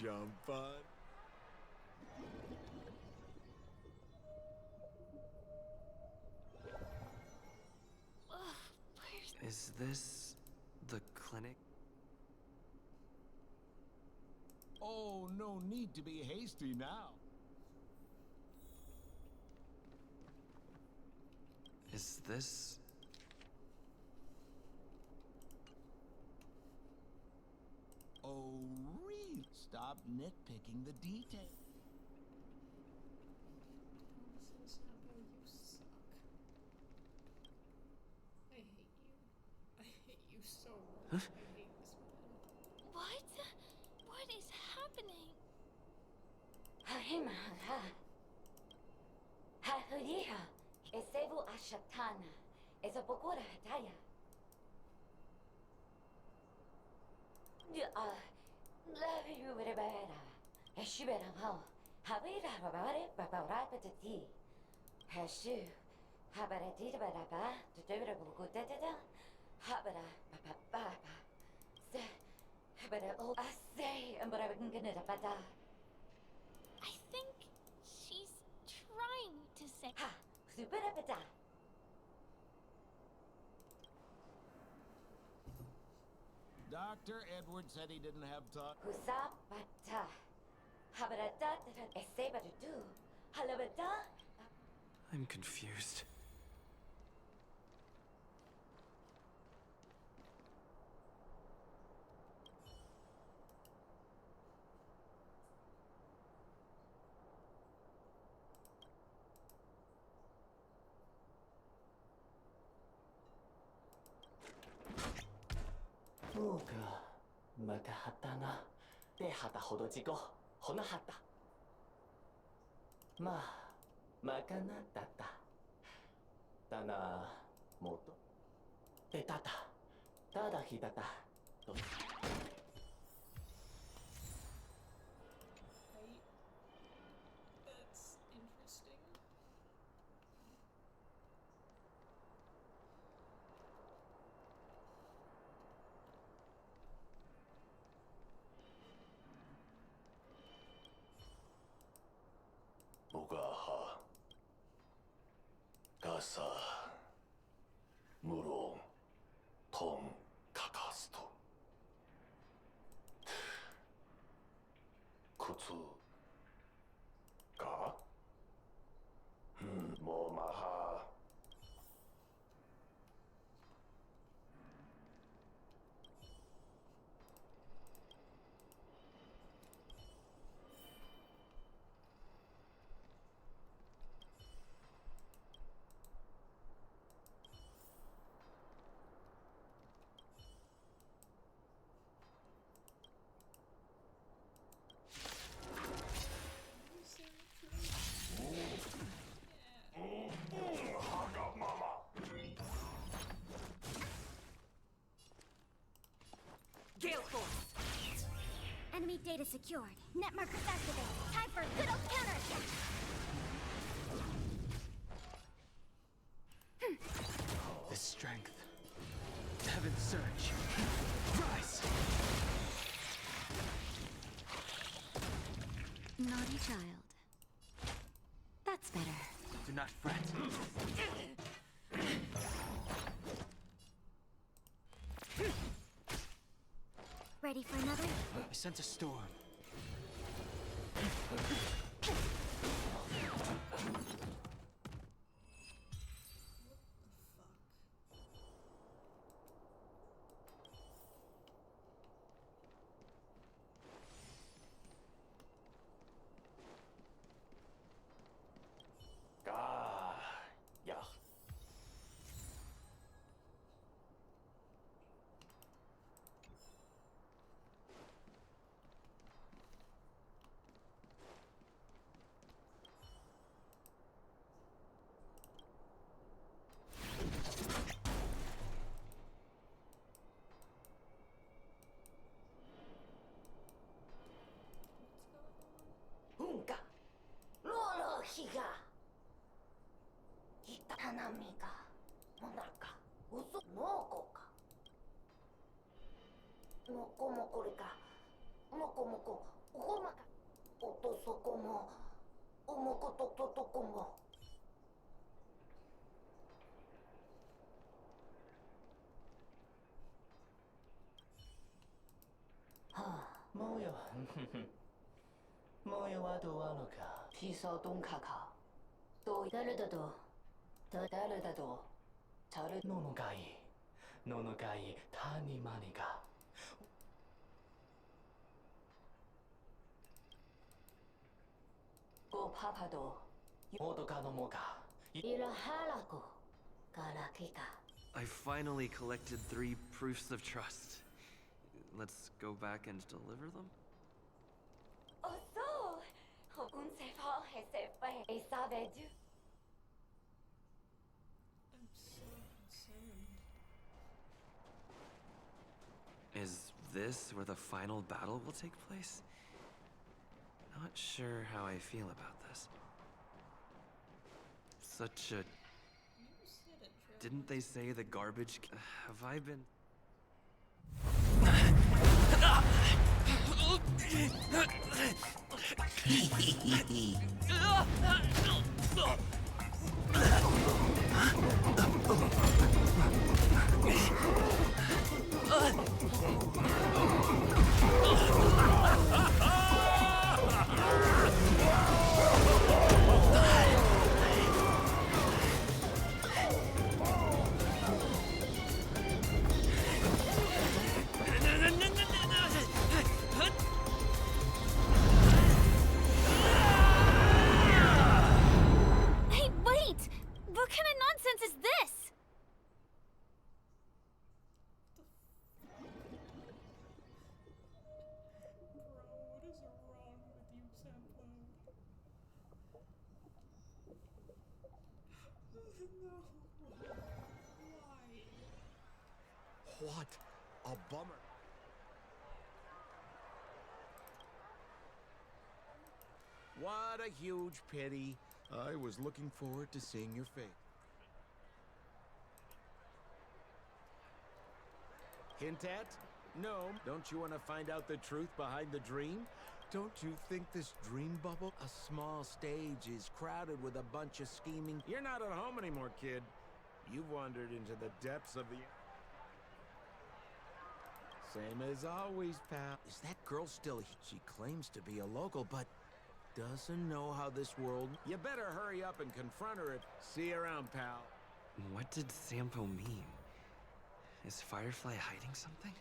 Jump on. Is this the clinic? Oh, no need to be hasty now. Is this... Oh, really? Stop nitpicking the details. Nonsense, Apple, you suck. I hate you. I hate you so much. I hate this man. What? What is happening? Hahima ha. Hahudiha. Esevu ashatana. Ezapokora hataya. Love you with a better. Eshibera how. Habira babare babara patati. Hashu. Habarati baraba. Tutubra bukutata. Habara baba. Se. Habara oh say and but I can get it bata. I think she's trying to say. Ha. Supera bata. Dr. Edward said he didn't have time. Husapata. Habarata esebatu. Halabata. I'm confused. Muka makahatana tehata hodojiko honahata. Ma makana tata. Tana moto tetata. Tada hitata. That's interesting. Mugaha Gasa Muro Tom Kakasto Kutsu Ga Momaha Gale Force! Enemy data secured. Net markers activated. Time for a good old counterattack! The strength Heaven's surge. Rise! Naughty child. That's better. Do not fret. Ready for another? I sense a storm. Ah, yeah. Hunka. Lolo higa. Hitanami ga. Monaka. Uso moko ka. Moko moko re ka. Moko moko. Ugoma ka. Otosoko mo. Umoko totoko mo. 뭐요? 뭐요 와도 와노까? 피서 동카카. 또 다르다도. 더 다르다도. 다르. 노노가이 타니마니가. 고 파파도. 모두가 넘어가. 이라하라고. 가라키가. I finally collected 3 proofs of trust. Let's go back and deliver them? 어서. 운세파 해세파 에사베주. I'm so concerned. Is this where the final battle will take place? Not sure how I feel about this. Such a... You said it, Trevor. Didn't they say the garbage... Have I been... Hey, wait! What kind of nonsense is this? Bro, what is wrong with you, Sampo? No. Why? What a bummer. What a huge pity. I was looking forward to seeing your face. Hint at? No. Don't you want to find out the truth behind the dream? Don't you think this dream bubble, a small stage, is crowded with a bunch of scheming... You're not at home anymore, kid. You've wandered into the depths of the... Same as always, pal. Is that girl still... She claims to be a local, but doesn't know how this world... You better hurry up and confront her. See you around, pal. What did Sampo mean? Is Firefly hiding something?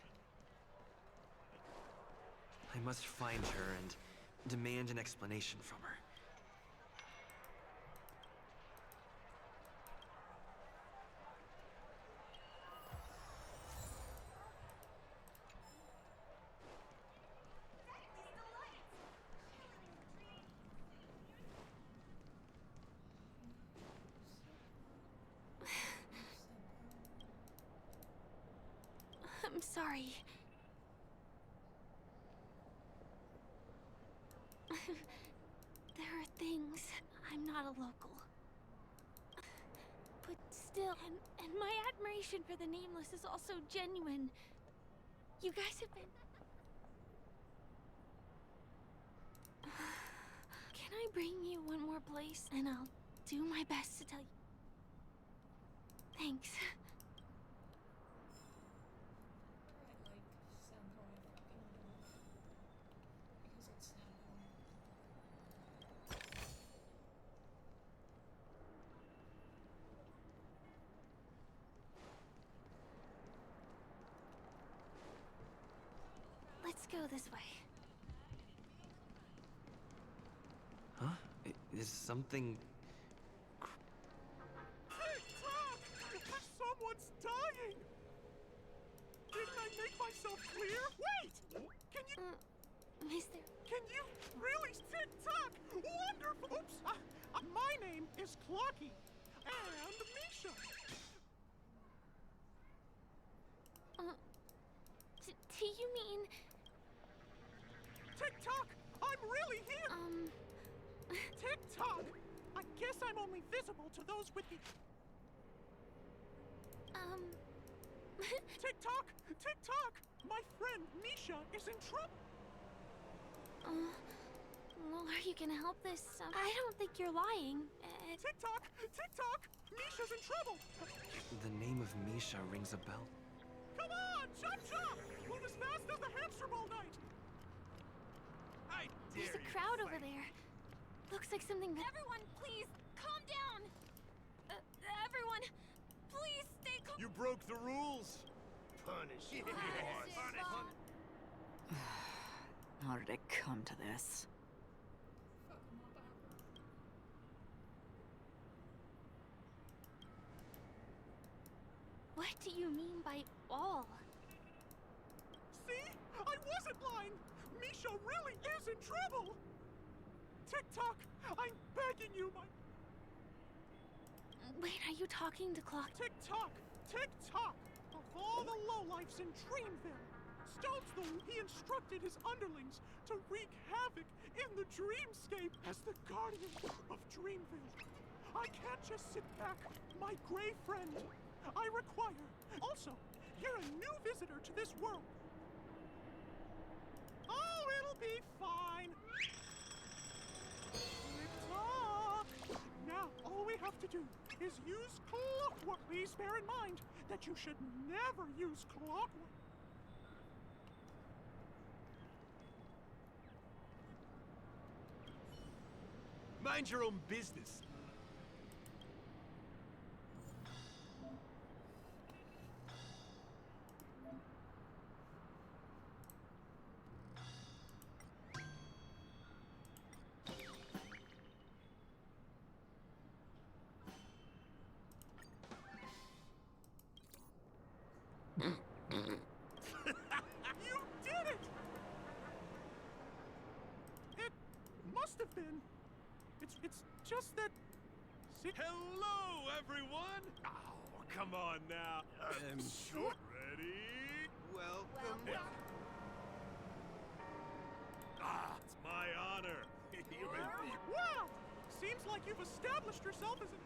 I must find her and demand an explanation from her. I'm sorry. There are things. I'm not a local. But Still, and my admiration for the Nameless is also genuine. You guys have been... Can I bring you one more place, and I'll do my best to tell you... Thanks. Let's go this way. Huh? Is something... Someone's dying! Didn't I make myself clear? Wait! Can you... Mister... Can you really tick-tock? Wonderful! Oops! My name is Clocky. And Misha. Do you mean... Tick-tock! I'm really here! Tick-tock! I guess I'm only visible to those with the... Tick-tock! Tick-tock! My friend Misha is in trouble! Well, are you gonna help this? I don't think you're lying. Tick-tock! Tick-tock! Misha's in trouble! The name of Misha rings a bell. Come on! Chop-chop! Move as fast as the hamster ball night! There's a crowd over there. Looks like something... Everyone, please, calm down! Everyone, please stay calm. You broke the rules. Punish it. How did it come to this? What do you mean by all? See? I wasn't lying! Misha really is in trouble! Tick-tock, I'm begging you, my... Wait, are you talking to Clock? Tick-tock! Tick-tock! Of all the lowlifes in Dreamville, he instructed his underlings to wreak havoc in the dreamscape as the guardian of Dreamville. I can't just sit back, my gray friend. I require... Also, you're a new visitor to this world. Oh, it'll be fine. Tick-tock! Now, all we have to do is use clockwork. Please bear in mind that you should never use clockwork. Mind your own business. You did it! It must have been. It's just that... Hello, everyone! Oh, come on now. Sure. Ready? Welcome. It's my honor. Wow! Seems like you've established yourself as a...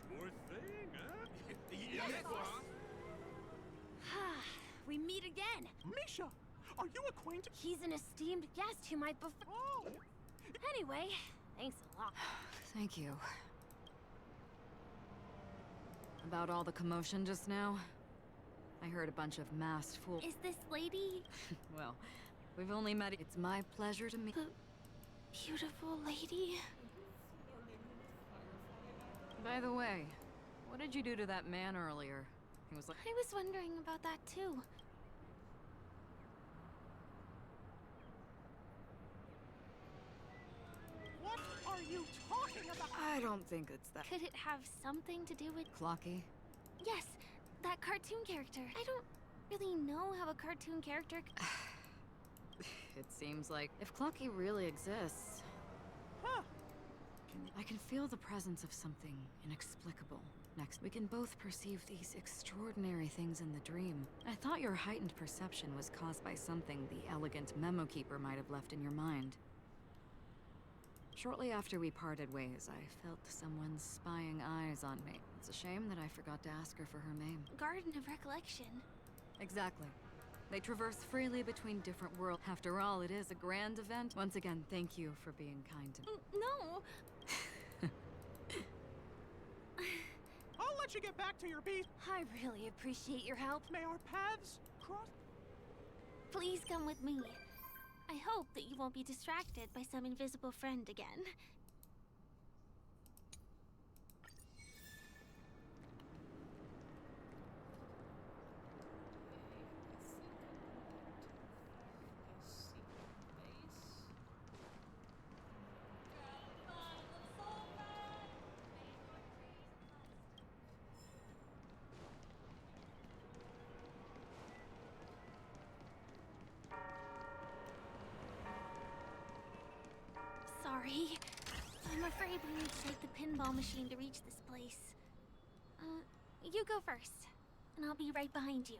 Sure thing, huh? Yes, boss. We meet again. Misha, are you acquainted? He's an esteemed guest who might befriend... Oh! Anyway, thanks a lot. Thank you. About all the commotion just now? I heard a bunch of masked fools. Is this lady... Well, we've only met... It's my pleasure to meet... The beautiful lady? By the way, what did you do to that man earlier? He was like... I was wondering about that too. What are you talking about? I don't think it's that... Could it have something to do with... Clocky? Yes, that cartoon character. I don't really know how a cartoon character... It seems like... If Clocky really exists... Huh. I can feel the presence of something inexplicable. Next, we can both perceive these extraordinary things in the dream. I thought your heightened perception was caused by something the elegant memo keeper might have left in your mind. Shortly after we parted ways, I felt someone's spying eyes on me. It's a shame that I forgot to ask her for her name. Garden of Recollection. Exactly. They traverse freely between different worlds. After all, it is a grand event. Once again, thank you for being kind to me. No! I'll let you get back to your beast. I really appreciate your help. May our paths cross? Please come with me. I hope that you won't be distracted by some invisible friend again. Sorry. I'm afraid we need to take the pinball machine to reach this place. You go first, and I'll be right behind you.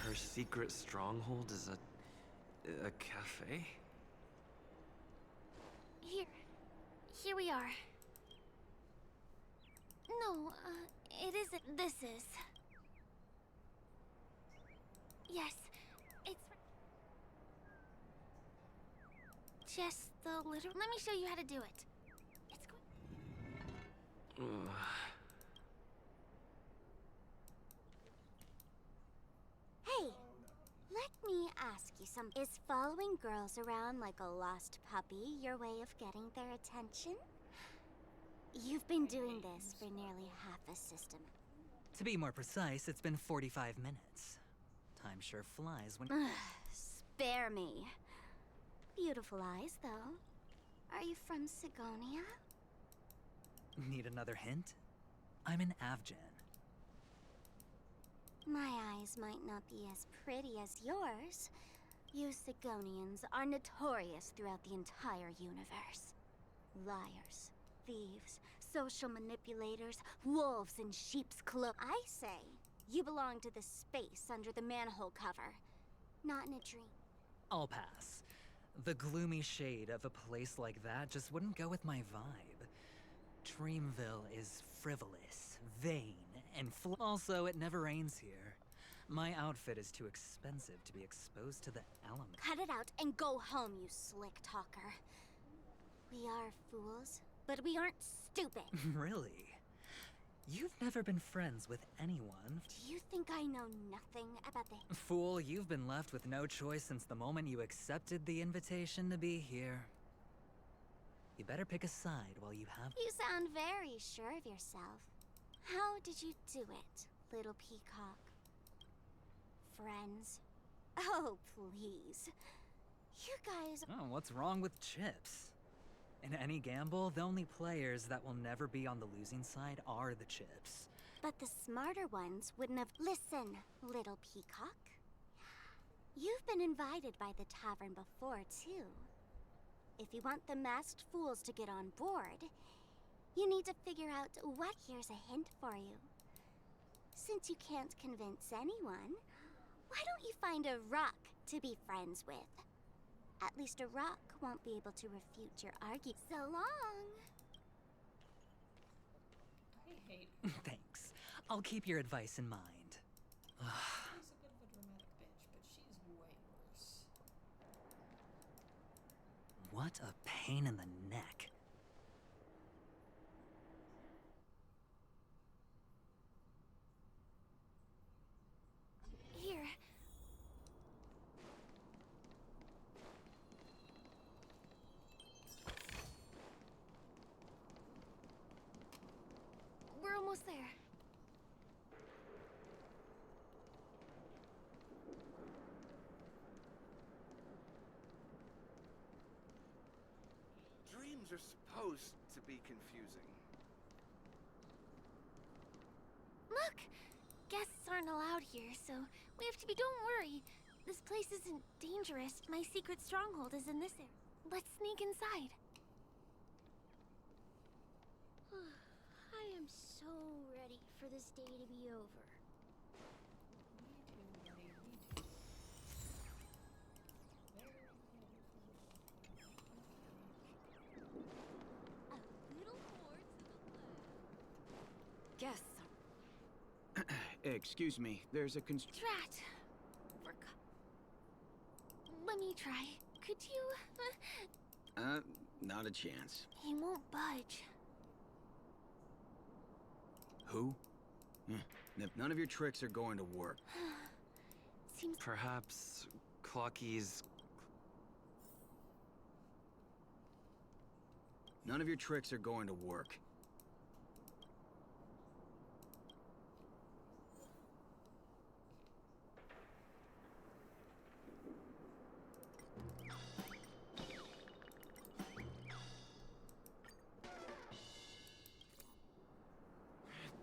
Her secret stronghold is a cafe? Here we are. No, it isn't. This is. Yes, it's just the little. Let me show you how to do it. It's going. Hey, let me ask you something. Is following girls around like a lost puppy your way of getting their attention? You've been doing this for nearly half a system. To be more precise, it's been 45 minutes. Time sure flies when... Spare me. Beautiful eyes, though. Are you from Sigonia? Need another hint? I'm an Avgen. My eyes might not be as pretty as yours. You Sigonians are notorious throughout the entire universe. Liars, thieves, social manipulators, wolves in sheep's clothes. I say, you belong to the space under the manhole cover, not in a dream. I'll pass. The gloomy shade of a place like that just wouldn't go with my vibe. Dreamville is frivolous, vain, and also, it never rains here. My outfit is too expensive to be exposed to the elements. Cut it out and go home, you slick talker. We are fools, but we aren't stupid. Really? You've never been friends with anyone. Do you think I know nothing about the... Fool, you've been left with no choice since the moment you accepted the invitation to be here. You better pick a side while you have... You sound very sure of yourself. How did you do it, little peacock? Friends? Oh, please. You guys... Oh, what's wrong with chips? In any gamble, the only players that will never be on the losing side are the chips. But the smarter ones wouldn't have... Listen, little peacock. You've been invited by the tavern before, too. If you want the masked fools to get on board, you need to figure out what... Here's a hint for you. Since you can't convince anyone, why don't you find a rock to be friends with? At least a rock won't be able to refute your argument. So long! I hate Thanks. I'll keep your advice in mind. She's a bit of a dramatic bitch, but she's way worse. What a pain in the neck. Here. We're almost there. Dreams are supposed to be confusing. Look! Guests aren't allowed here, so we have to be... Don't worry. This place isn't dangerous. My secret stronghold is in this area. Let's sneak inside. I am so so ready for this day to be over. A little more to the left. Guess. Excuse me, there's a Drat! Let me try. Could you? Not a chance. He won't budge. Who? None of your tricks are going to work. Seems... Perhaps Clocky's... None of your tricks are going to work.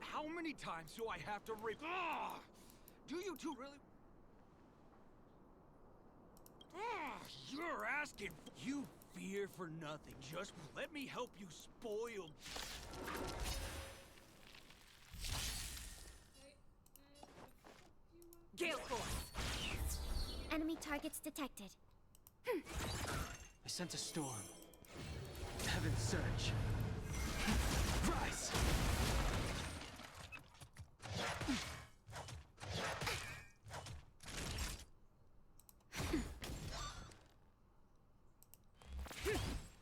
How many times do I have to re- Ugh! Do you two really? Ugh, you're asking. You fear for nothing. Just let me help you spoil. Gale Force! Enemy targets detected. I sense a storm. Heaven surge. Rise!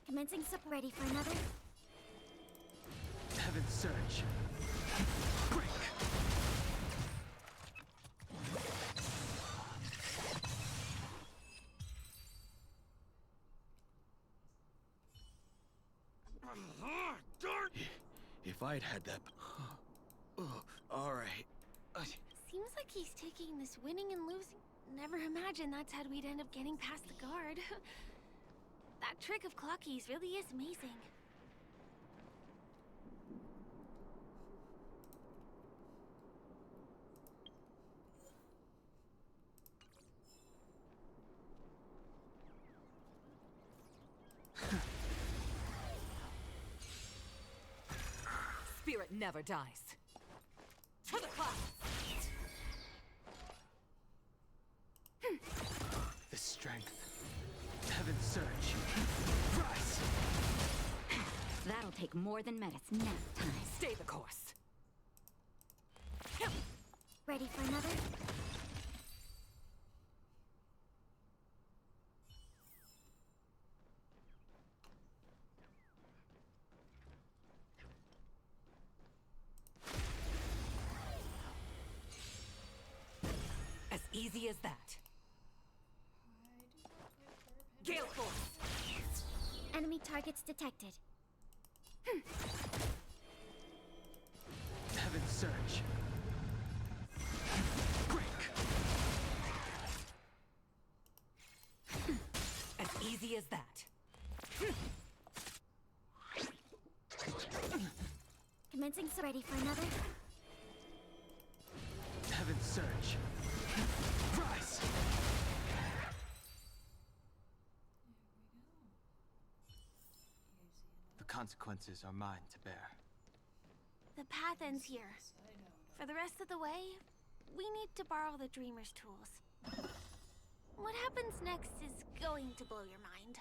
Commencing sub ready for another. Heaven surge. Break! If I'd had that... Alright. Seems like he's taking this winning and losing. Never imagined that's how we'd end up getting past the guard. That trick of Clocky's really is amazing. Spirit never dies. To the clouds! The strength. Heaven surge. Rise! That'll take more than medicine nap time. Stay the course. Ready for another? As easy as that. Gale Force! Enemy targets detected. Heaven surge. Break! As easy as that. Commencing ready for another. Heaven surge. Rise! The consequences are mine to bear. The path ends here. For the rest of the way, we need to borrow the Dreamer's tools. What happens next is going to blow your mind.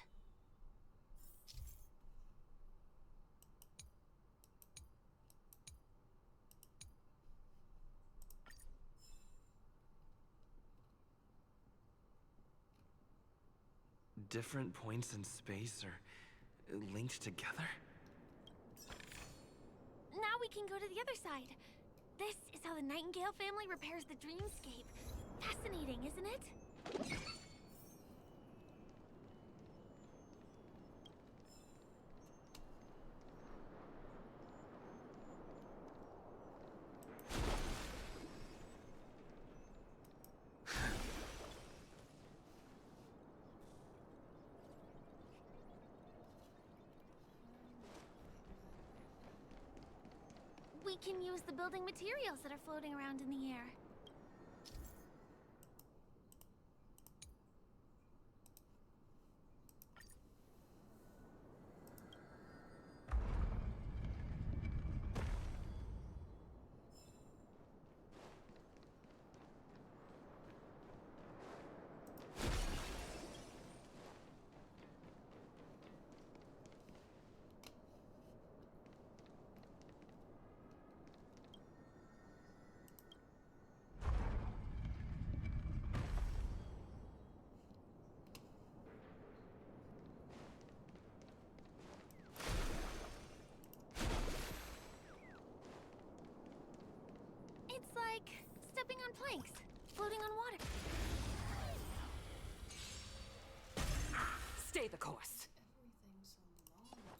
Different points in space are linked together? Now we can go to the other side. This is how the Nightingale family repairs the dreamscape. Fascinating, isn't it? We can use the building materials that are floating around in the air. on planks, floating on water. Stay the course. Everything's so long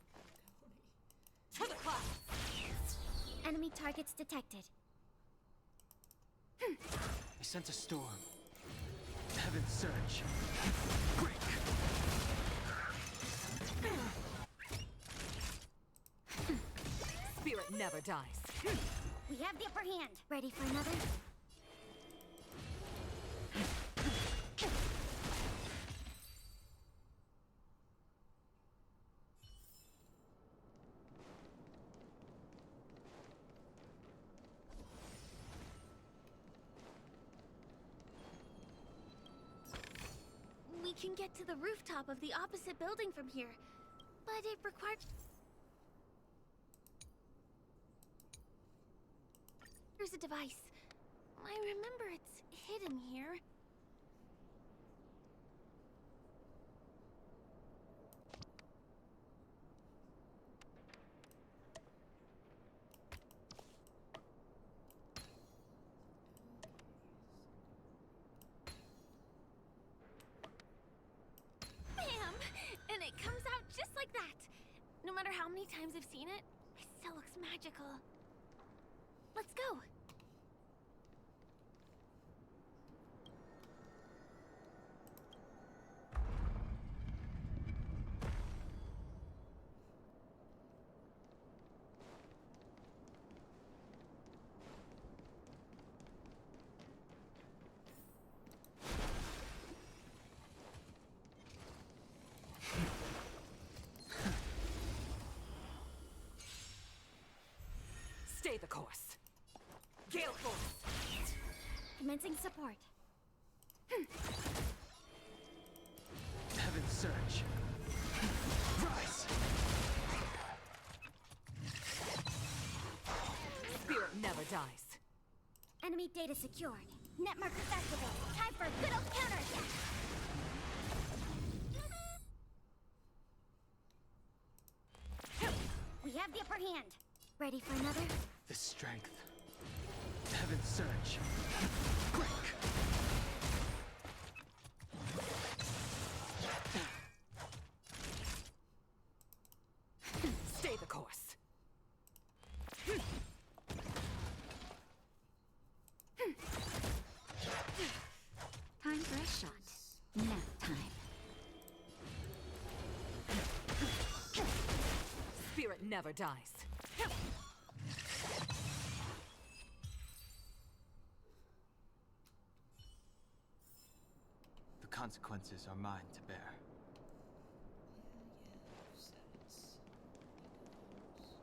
in Penacony. To the clouds! Enemy targets detected. I sense a storm. Heaven's surge. Break! Spirit never dies. We have the upper hand. Ready for another? We can get to the rooftop of the opposite building from here, but it requires... There's a device. I remember it's hidden here. Bam! And it comes out just like that. No matter how many times I've seen it, it still looks magical. Let's go. Stay the course. Gale force. Commencing support. Heaven's surge. Rise! Spirit never dies. Enemy data secured. Net markers activated. Time for a good old counterattack. We have the upper hand. Ready for another? The strength. Heaven's surge. Break! Stay the course. Time for a shot. Nap time. Spirit never dies. The consequences are mine to bear. You've said it so many times.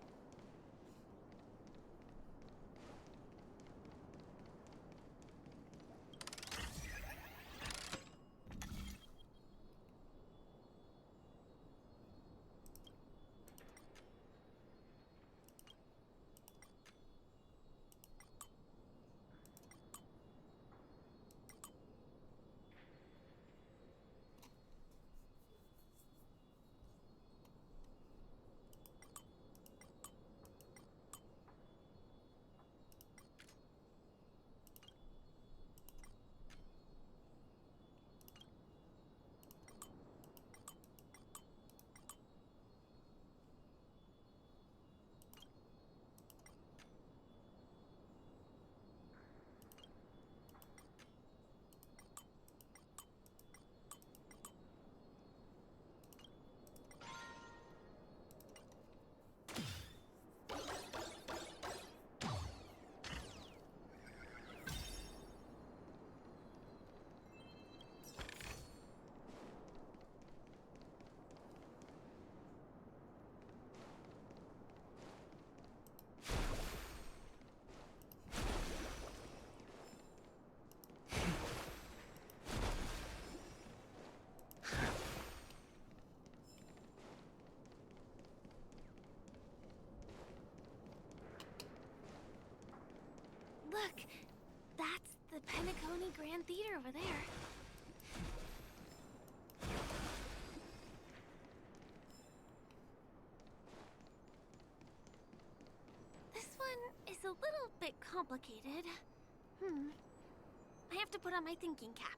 Look, that's the Penacony Grand Theater over there. This one is a little bit complicated. I have to put on my thinking cap.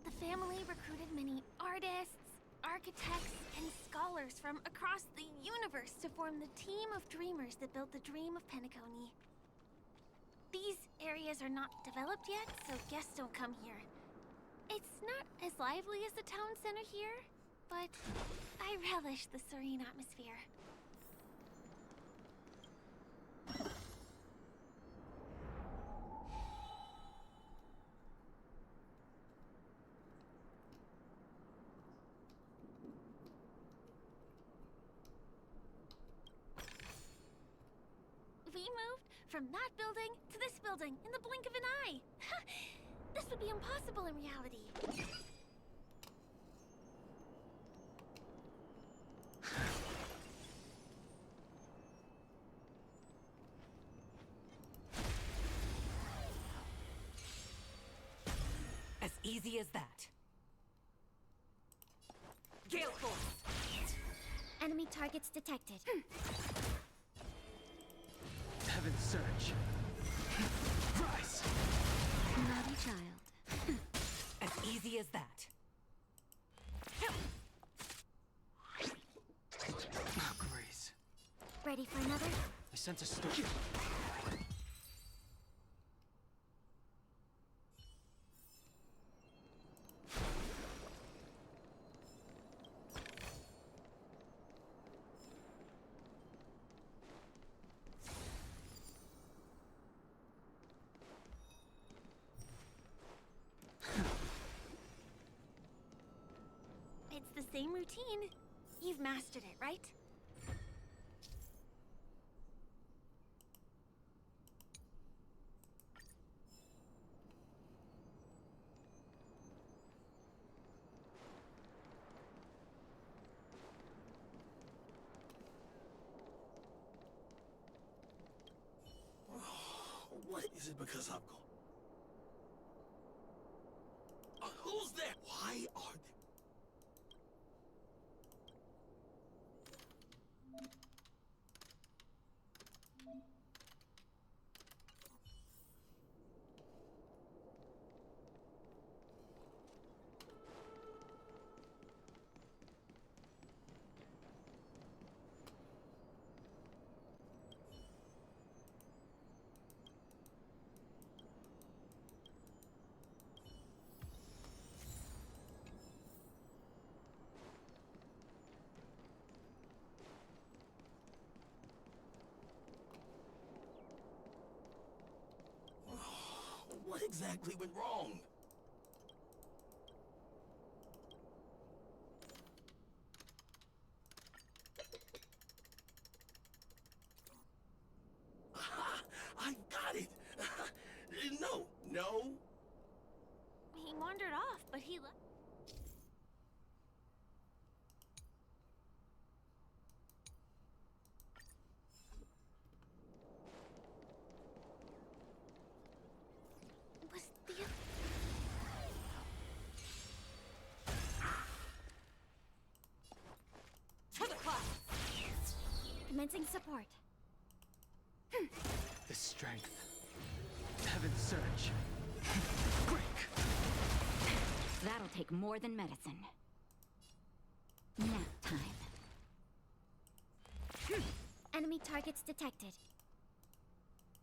The family recruited many artists, architects, and scholars from across the universe to form the team of dreamers that built the dream of Penacony. These areas are not developed yet, so guests don't come here. It's not as lively as the town center here, but I relish the serene atmosphere. We moved from that building to this building in the blink of an eye. This would be impossible in reality. As easy as that. Gale Force! Enemy targets detected. Heaven's Surge. Rise! Naughty child. As easy as that. Oh, Grace. Ready for another? I sense a storm. It's the same routine. You've mastered it, right? What is it because I'm gone? Who's there? Why are they? What exactly went wrong? I've got it! No, no. He wandered off, but he left. Was the... To the clouds! Commencing support. The strength. Heaven's Surge. Break! That'll take more than medicine. Nap time. Enemy targets detected.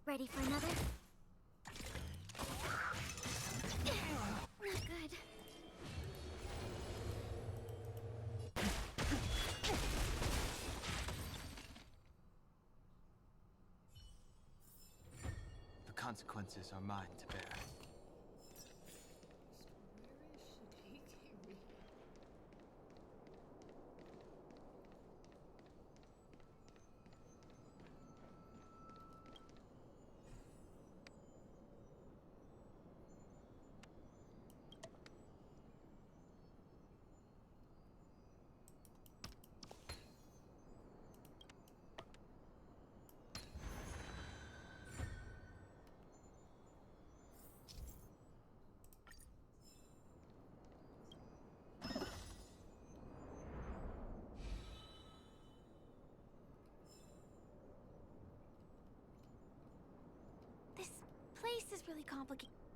Ready for another? Not good. The consequences are mine to bear. really complicated.